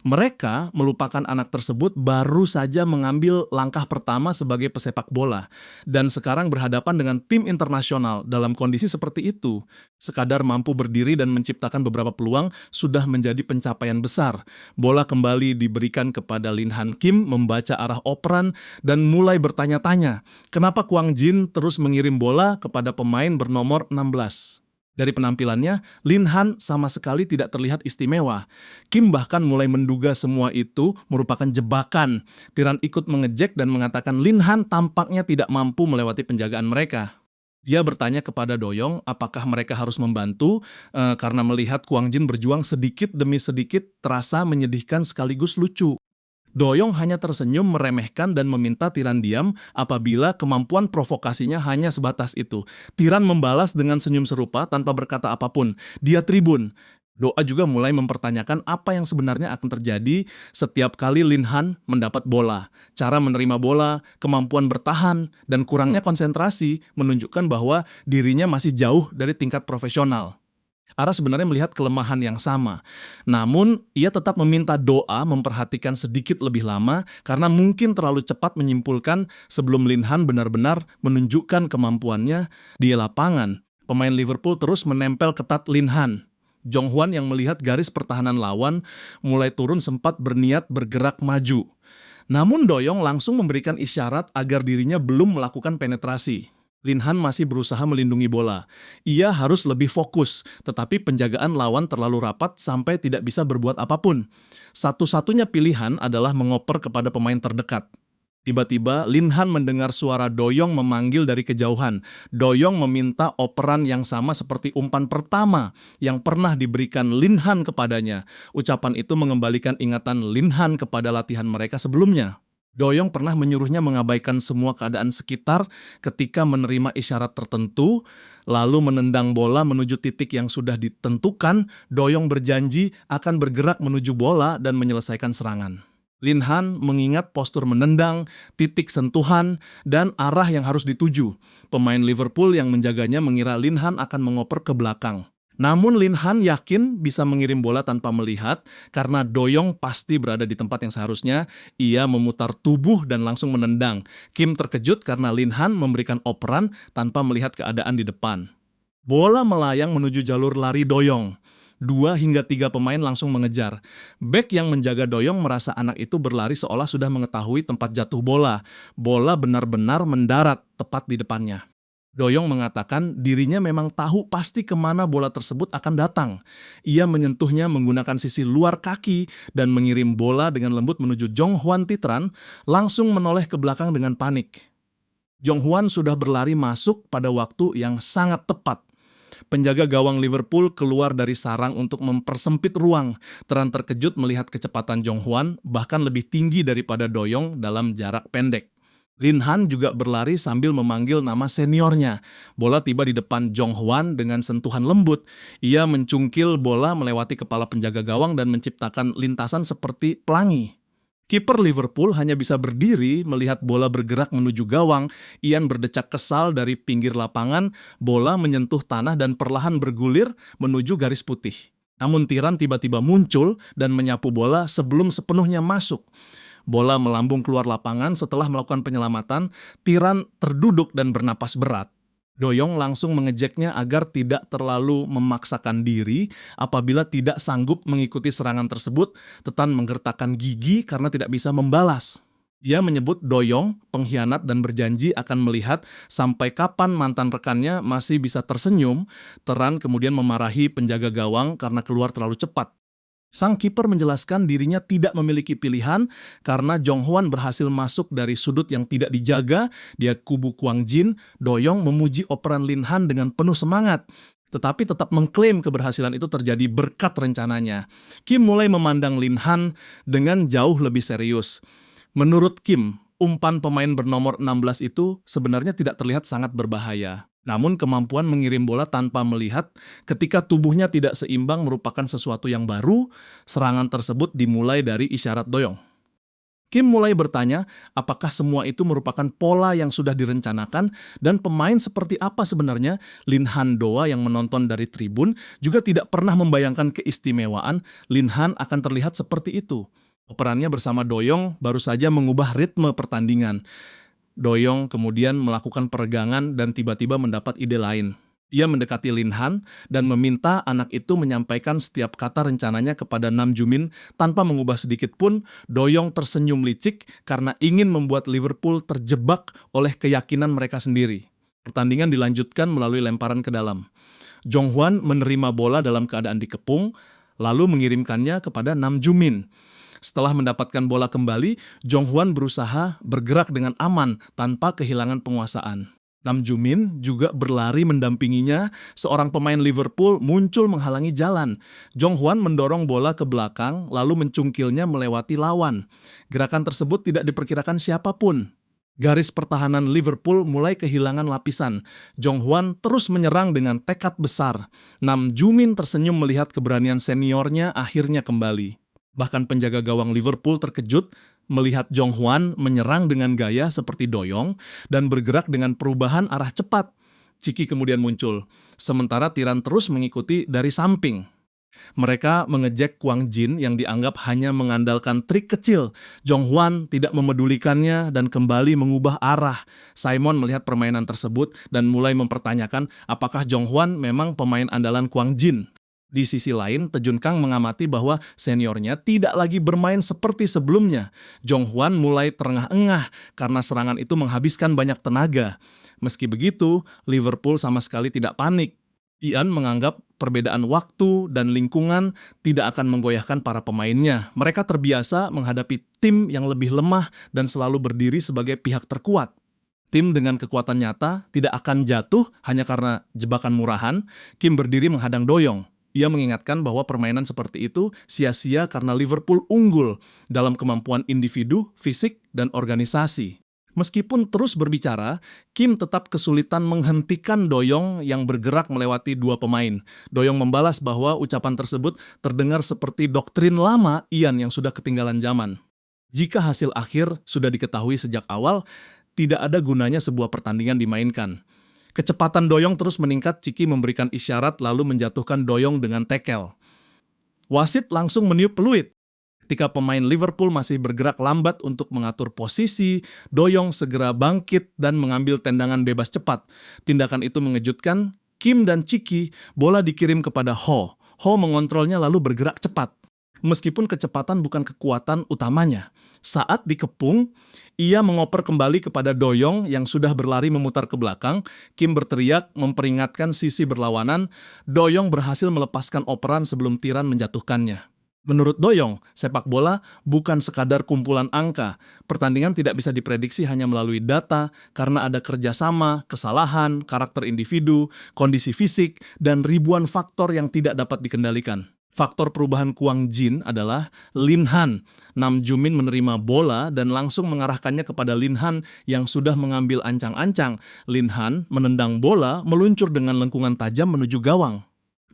Mereka melupakan anak tersebut baru saja mengambil langkah pertama sebagai pesepak bola, dan sekarang berhadapan dengan tim internasional dalam kondisi seperti itu. Sekadar mampu berdiri dan menciptakan beberapa peluang sudah menjadi pencapaian besar. Bola kembali diberikan kepada Lin Han. Kim membaca arah operan dan mulai bertanya-tanya, kenapa Kwang Jin terus mengirim bola kepada pemain bernomor 16? Dari penampilannya, Lin Han sama sekali tidak terlihat istimewa. Kim bahkan mulai menduga semua itu merupakan jebakan. Tiran ikut mengejek dan mengatakan Lin Han tampaknya tidak mampu melewati penjagaan mereka. Dia bertanya kepada Doyong apakah mereka harus membantu karena melihat Kwang Jin berjuang sedikit demi sedikit terasa menyedihkan sekaligus lucu. Doyong hanya tersenyum meremehkan dan meminta Tiran diam apabila kemampuan provokasinya hanya sebatas itu. Tiran membalas dengan senyum serupa tanpa berkata apapun. Dia tribun. Doa juga mulai mempertanyakan apa yang sebenarnya akan terjadi setiap kali Lin Han mendapat bola. Cara menerima bola, kemampuan bertahan, dan kurangnya konsentrasi menunjukkan bahwa dirinya masih jauh dari tingkat profesional. Ara sebenarnya melihat kelemahan yang sama. Namun, ia tetap meminta doa memperhatikan sedikit lebih lama karena mungkin terlalu cepat menyimpulkan sebelum Lin Han benar-benar menunjukkan kemampuannya di lapangan. Pemain Liverpool terus menempel ketat Lin Han. Jong Hwan yang melihat garis pertahanan lawan mulai turun sempat berniat bergerak maju. Namun Doyong langsung memberikan isyarat agar dirinya belum melakukan penetrasi. Lin Han masih berusaha melindungi bola. Ia harus lebih fokus, tetapi penjagaan lawan terlalu rapat sampai tidak bisa berbuat apapun. Satu-satunya pilihan adalah mengoper kepada pemain terdekat. Tiba-tiba, Lin Han mendengar suara Doyong memanggil dari kejauhan. Doyong meminta operan yang sama seperti umpan pertama yang pernah diberikan Lin Han kepadanya. Ucapan itu mengembalikan ingatan Lin Han kepada latihan mereka sebelumnya. Doyong pernah menyuruhnya mengabaikan semua keadaan sekitar ketika menerima isyarat tertentu, lalu menendang bola menuju titik yang sudah ditentukan. Doyong berjanji akan bergerak menuju bola dan menyelesaikan serangan. Lin Han mengingat postur menendang, titik sentuhan, dan arah yang harus dituju. Pemain Liverpool yang menjaganya mengira Lin Han akan mengoper ke belakang. Namun Lin Han yakin bisa mengirim bola tanpa melihat karena Doyong pasti berada di tempat yang seharusnya. Ia memutar tubuh dan langsung menendang. Kim terkejut karena Lin Han memberikan operan tanpa melihat keadaan di depan. Bola melayang menuju jalur lari Doyong. 2 hingga 3 pemain langsung mengejar. Bek yang menjaga Doyong merasa anak itu berlari seolah sudah mengetahui tempat jatuh bola. Bola benar-benar mendarat tepat di depannya. Doyong mengatakan dirinya memang tahu pasti kemana bola tersebut akan datang. Ia menyentuhnya menggunakan sisi luar kaki dan mengirim bola dengan lembut menuju Jong Hwan Titran, langsung menoleh ke belakang dengan panik. Jong Hwan sudah berlari masuk pada waktu yang sangat tepat. Penjaga gawang Liverpool keluar dari sarang untuk mempersempit ruang. Tiran terkejut melihat kecepatan Jong Hwan bahkan lebih tinggi daripada Doyong dalam jarak pendek. Lin Han juga berlari sambil memanggil nama seniornya. Bola tiba di depan Jong Hwan dengan sentuhan lembut. Ia mencungkil bola melewati kepala penjaga gawang dan menciptakan lintasan seperti pelangi. Kiper Liverpool hanya bisa berdiri melihat bola bergerak menuju gawang. Ian berdecak kesal dari pinggir lapangan. Bola menyentuh tanah dan perlahan bergulir menuju garis putih. Namun Tiran tiba-tiba muncul dan menyapu bola sebelum sepenuhnya masuk. Bola melambung keluar lapangan setelah melakukan penyelamatan. Tiran terduduk dan bernapas berat. Doyong langsung mengejeknya agar tidak terlalu memaksakan diri. Apabila tidak sanggup mengikuti serangan tersebut, Tiran menggertakkan gigi karena tidak bisa membalas. Dia menyebut Doyong pengkhianat dan berjanji akan melihat sampai kapan mantan rekannya masih bisa tersenyum. Tiran kemudian memarahi penjaga gawang karena keluar terlalu cepat. Sang kiper menjelaskan dirinya tidak memiliki pilihan karena Jong Hwan berhasil masuk dari sudut yang tidak dijaga. Dia kubu Kwang Jin. Doyong memuji operan Lin Han dengan penuh semangat, tetapi tetap mengklaim keberhasilan itu terjadi berkat rencananya. Kim mulai memandang Lin Han dengan jauh lebih serius. Menurut Kim, umpan pemain bernomor 16 itu sebenarnya tidak terlihat sangat berbahaya. Namun kemampuan mengirim bola tanpa melihat ketika tubuhnya tidak seimbang merupakan sesuatu yang baru. Serangan tersebut dimulai dari isyarat Doyong. Kim mulai bertanya apakah semua itu merupakan pola yang sudah direncanakan dan pemain seperti apa sebenarnya. Lin Han Doa yang menonton dari tribun juga tidak pernah membayangkan keistimewaan Lin Han akan terlihat seperti itu. Operannya bersama Doyong baru saja mengubah ritme pertandingan. Doyong kemudian melakukan peregangan dan tiba-tiba mendapat ide lain. Ia mendekati Lin Han dan meminta anak itu menyampaikan setiap kata rencananya kepada Nam Jumin tanpa mengubah sedikit pun. Doyong tersenyum licik karena ingin membuat Liverpool terjebak oleh keyakinan mereka sendiri. Pertandingan dilanjutkan melalui lemparan ke dalam. Jong Hwan menerima bola dalam keadaan dikepung, lalu mengirimkannya kepada Nam Jumin. Setelah mendapatkan bola kembali, Jong Hwan berusaha bergerak dengan aman tanpa kehilangan penguasaan. Nam Jumin juga berlari mendampinginya. Seorang pemain Liverpool muncul menghalangi jalan. Jong Hwan mendorong bola ke belakang lalu mencungkilnya melewati lawan. Gerakan tersebut tidak diperkirakan siapapun. Garis pertahanan Liverpool mulai kehilangan lapisan. Jong Hwan terus menyerang dengan tekad besar. Nam Jumin tersenyum melihat keberanian seniornya akhirnya kembali. Bahkan penjaga gawang Liverpool terkejut melihat Jong Hwan menyerang dengan gaya seperti Doyong dan bergerak dengan perubahan arah cepat. Ciki kemudian muncul, sementara Tiran terus mengikuti dari samping. Mereka mengejek Kwang Jin yang dianggap hanya mengandalkan trik kecil. Jong Hwan tidak memedulikannya dan kembali mengubah arah. Simon melihat permainan tersebut dan mulai mempertanyakan apakah Jong Hwan memang pemain andalan Kwang Jin. Di sisi lain, Tejun Kang mengamati bahwa seniornya tidak lagi bermain seperti sebelumnya. Jong Hwan mulai terengah-engah karena serangan itu menghabiskan banyak tenaga. Meski begitu, Liverpool sama sekali tidak panik. Ian menganggap perbedaan waktu dan lingkungan tidak akan menggoyahkan para pemainnya. Mereka terbiasa menghadapi tim yang lebih lemah dan selalu berdiri sebagai pihak terkuat. Tim dengan kekuatan nyata tidak akan jatuh hanya karena jebakan murahan. Kim berdiri menghadang Doyong. Ia mengingatkan bahwa permainan seperti itu sia-sia karena Liverpool unggul dalam kemampuan individu, fisik, dan organisasi. Meskipun terus berbicara, Kim tetap kesulitan menghentikan Doyong yang bergerak melewati dua pemain. Doyong membalas bahwa ucapan tersebut terdengar seperti doktrin lama Ian yang sudah ketinggalan zaman. Jika hasil akhir sudah diketahui sejak awal, tidak ada gunanya sebuah pertandingan dimainkan. Kecepatan Doyong terus meningkat. Ciki memberikan isyarat lalu menjatuhkan Doyong dengan tackle. Wasit langsung meniup peluit. Ketika pemain Liverpool masih bergerak lambat untuk mengatur posisi, Doyong segera bangkit dan mengambil tendangan bebas cepat. Tindakan itu mengejutkan. Kim dan Ciki, bola dikirim kepada Ho. Ho mengontrolnya lalu bergerak cepat. Meskipun kecepatan bukan kekuatan utamanya. Saat dikepung, ia mengoper kembali kepada Doyong yang sudah berlari memutar ke belakang. Kim berteriak memperingatkan sisi berlawanan. Doyong berhasil melepaskan operan sebelum Tiran menjatuhkannya. Menurut Doyong, sepak bola bukan sekadar kumpulan angka. Pertandingan tidak bisa diprediksi hanya melalui data karena ada kerjasama, kesalahan, karakter individu, kondisi fisik, dan ribuan faktor yang tidak dapat dikendalikan. Faktor perubahan Kwang Jin adalah Lin Han. Nam Jumin menerima bola dan langsung mengarahkannya kepada Lin Han yang sudah mengambil ancang-ancang. Lin Han menendang bola meluncur dengan lengkungan tajam menuju gawang.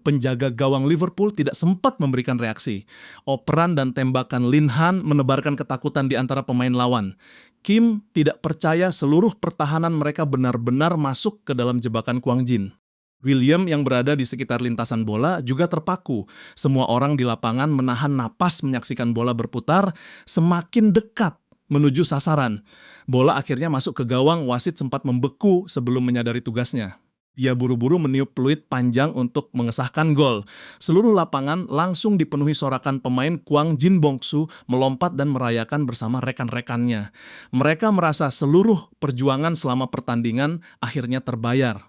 Penjaga gawang Liverpool tidak sempat memberikan reaksi. Operan dan tembakan Lin Han menebarkan ketakutan di antara pemain lawan. Kim tidak percaya seluruh pertahanan mereka benar-benar masuk ke dalam jebakan Kwang Jin. William yang berada di sekitar lintasan bola juga terpaku. Semua orang di lapangan menahan napas menyaksikan bola berputar semakin dekat menuju sasaran. Bola akhirnya masuk ke gawang. Wasit sempat membeku sebelum menyadari tugasnya. Ia buru-buru meniup peluit panjang untuk mengesahkan gol. Seluruh lapangan langsung dipenuhi sorakan pemain Kwang Jin Bongsu melompat dan merayakan bersama rekan-rekannya. Mereka merasa seluruh perjuangan selama pertandingan akhirnya terbayar.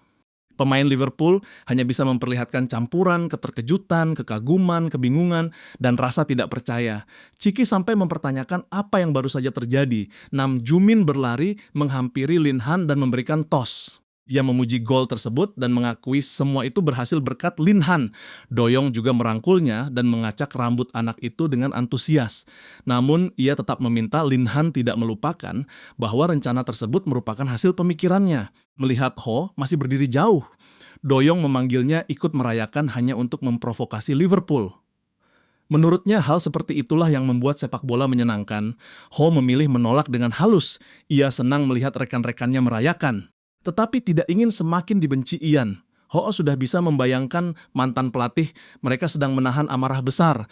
Pemain Liverpool hanya bisa memperlihatkan campuran keterkejutan, kekaguman, kebingungan, dan rasa tidak percaya. Ciki sampai mempertanyakan apa yang baru saja terjadi. Nam Jumin berlari menghampiri Lin Han dan memberikan tos. Ia memuji gol tersebut dan mengakui semua itu berhasil berkat Lin Han. Doyong juga merangkulnya dan mengacak rambut anak itu dengan antusias. Namun, ia tetap meminta Lin Han tidak melupakan bahwa rencana tersebut merupakan hasil pemikirannya. Melihat Ho masih berdiri jauh, Doyong memanggilnya ikut merayakan hanya untuk memprovokasi Liverpool. Menurutnya hal seperti itulah yang membuat sepak bola menyenangkan. Ho memilih menolak dengan halus. Ia senang melihat rekan-rekannya merayakan. Tetapi tidak ingin semakin dibenci Ian. Ho sudah bisa membayangkan mantan pelatih, mereka sedang menahan amarah besar.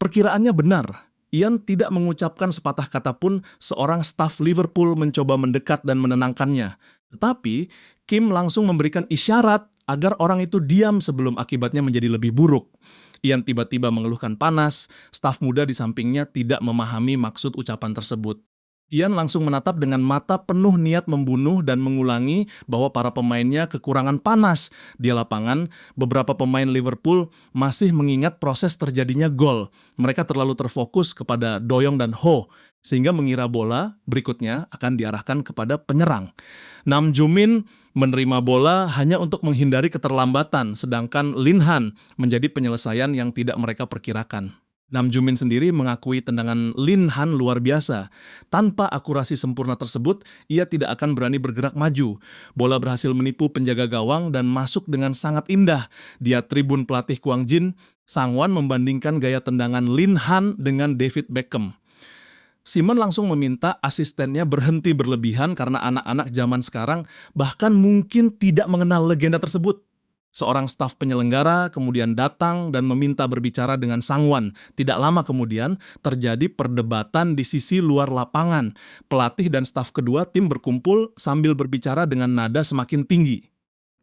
Perkiraannya benar. Ian tidak mengucapkan sepatah kata pun seorang staf Liverpool mencoba mendekat dan menenangkannya. Tetapi Kim langsung memberikan isyarat agar orang itu diam sebelum akibatnya menjadi lebih buruk. Ian tiba-tiba mengeluhkan panas, staf muda di sampingnya tidak memahami maksud ucapan tersebut. Ian langsung menatap dengan mata penuh niat membunuh dan mengulangi bahwa para pemainnya kekurangan panas. Di lapangan, beberapa pemain Liverpool masih mengingat proses terjadinya gol. Mereka terlalu terfokus kepada Doyong dan Ho, sehingga mengira bola berikutnya akan diarahkan kepada penyerang. Nam Joo-min menerima bola hanya untuk menghindari keterlambatan, sedangkan Lin Han menjadi penyelesaian yang tidak mereka perkirakan. Nam Joo-min sendiri mengakui tendangan Lin Han luar biasa. Tanpa akurasi sempurna tersebut, ia tidak akan berani bergerak maju. Bola berhasil menipu penjaga gawang dan masuk dengan sangat indah. Di tribun pelatih Kwang Jin, Sang Wan membandingkan gaya tendangan Lin Han dengan David Beckham. Simon langsung meminta asistennya berhenti berlebihan karena anak-anak zaman sekarang bahkan mungkin tidak mengenal legenda tersebut. Seorang staf penyelenggara kemudian datang dan meminta berbicara dengan Sang Wan. Tidak lama kemudian terjadi perdebatan di sisi luar lapangan. Pelatih dan staf kedua tim berkumpul sambil berbicara dengan nada semakin tinggi.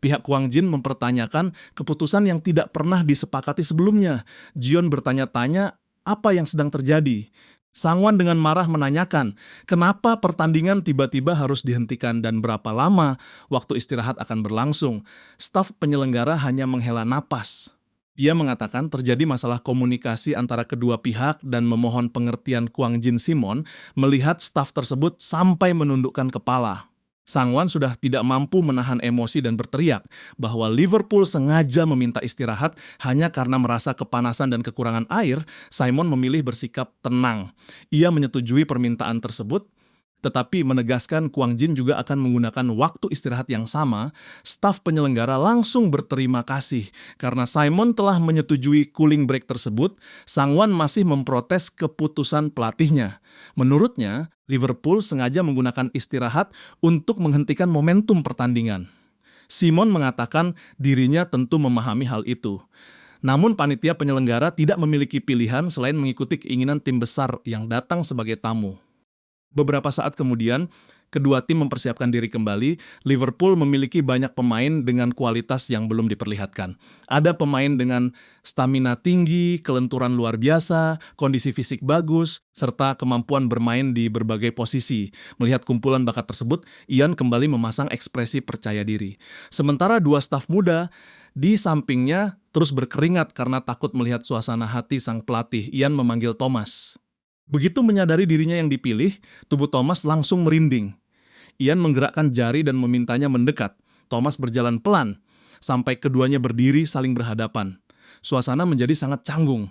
Pihak Kwang Jin mempertanyakan keputusan yang tidak pernah disepakati sebelumnya. Jion bertanya-tanya apa yang sedang terjadi. Sang Wan dengan marah menanyakan, kenapa pertandingan tiba-tiba harus dihentikan dan berapa lama waktu istirahat akan berlangsung. Staf penyelenggara hanya menghela napas. Ia mengatakan terjadi masalah komunikasi antara kedua pihak dan memohon pengertian Kwang Jin Simon melihat staf tersebut sampai menundukkan kepala. Sang Wan sudah tidak mampu menahan emosi dan berteriak bahwa Liverpool sengaja meminta istirahat hanya karena merasa kepanasan dan kekurangan air. Simon memilih bersikap tenang. Ia menyetujui permintaan tersebut, tetapi menegaskan Kwang Jin juga akan menggunakan waktu istirahat yang sama. Staf penyelenggara langsung berterima kasih karena Simon telah menyetujui cooling break tersebut. Sang Wan masih memprotes keputusan pelatihnya. Menurutnya, Liverpool sengaja menggunakan istirahat untuk menghentikan momentum pertandingan. Simon mengatakan dirinya tentu memahami hal itu. Namun panitia penyelenggara tidak memiliki pilihan selain mengikuti keinginan tim besar yang datang sebagai tamu. Beberapa saat kemudian, kedua tim mempersiapkan diri kembali. Liverpool memiliki banyak pemain dengan kualitas yang belum diperlihatkan. Ada pemain dengan stamina tinggi, kelenturan luar biasa, kondisi fisik bagus, serta kemampuan bermain di berbagai posisi. Melihat kumpulan bakat tersebut, Ian kembali memasang ekspresi percaya diri. Sementara dua staf muda di sampingnya terus berkeringat karena takut melihat suasana hati sang pelatih. Ian memanggil Thomas. Begitu menyadari dirinya yang dipilih, tubuh Thomas langsung merinding. Ian menggerakkan jari dan memintanya mendekat. Thomas berjalan pelan, sampai keduanya berdiri saling berhadapan. Suasana menjadi sangat canggung.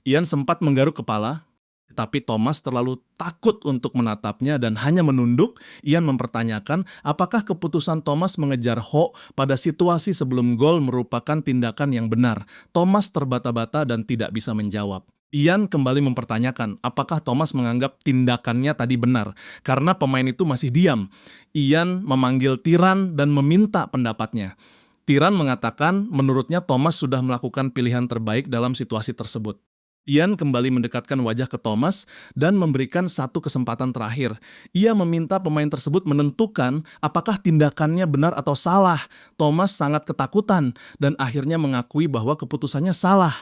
Ian sempat menggaruk kepala, tapi Thomas terlalu takut untuk menatapnya dan hanya menunduk. Ian mempertanyakan apakah keputusan Thomas mengejar Ho pada situasi sebelum gol merupakan tindakan yang benar. Thomas terbata-bata dan tidak bisa menjawab. Ian kembali mempertanyakan apakah Thomas menganggap tindakannya tadi benar, karena pemain itu masih diam. Ian memanggil Tiran dan meminta pendapatnya. Tiran mengatakan menurutnya Thomas sudah melakukan pilihan terbaik dalam situasi tersebut. Ian kembali mendekatkan wajah ke Thomas dan memberikan satu kesempatan terakhir. Ia meminta pemain tersebut menentukan apakah tindakannya benar atau salah. Thomas sangat ketakutan dan akhirnya mengakui bahwa keputusannya salah.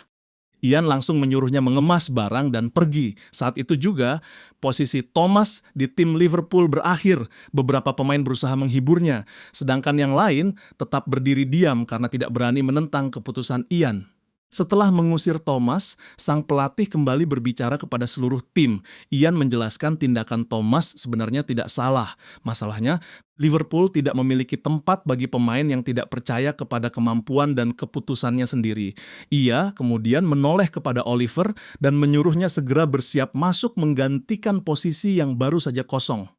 Ian langsung menyuruhnya mengemas barang dan pergi. Saat itu juga, posisi Thomas di tim Liverpool berakhir. Beberapa pemain berusaha menghiburnya, sedangkan yang lain tetap berdiri diam karena tidak berani menentang keputusan Ian. Setelah mengusir Thomas, sang pelatih kembali berbicara kepada seluruh tim. Ian menjelaskan tindakan Thomas sebenarnya tidak salah. Masalahnya, Liverpool tidak memiliki tempat bagi pemain yang tidak percaya kepada kemampuan dan keputusannya sendiri. Ia kemudian menoleh kepada Oliver dan menyuruhnya segera bersiap masuk menggantikan posisi yang baru saja kosong.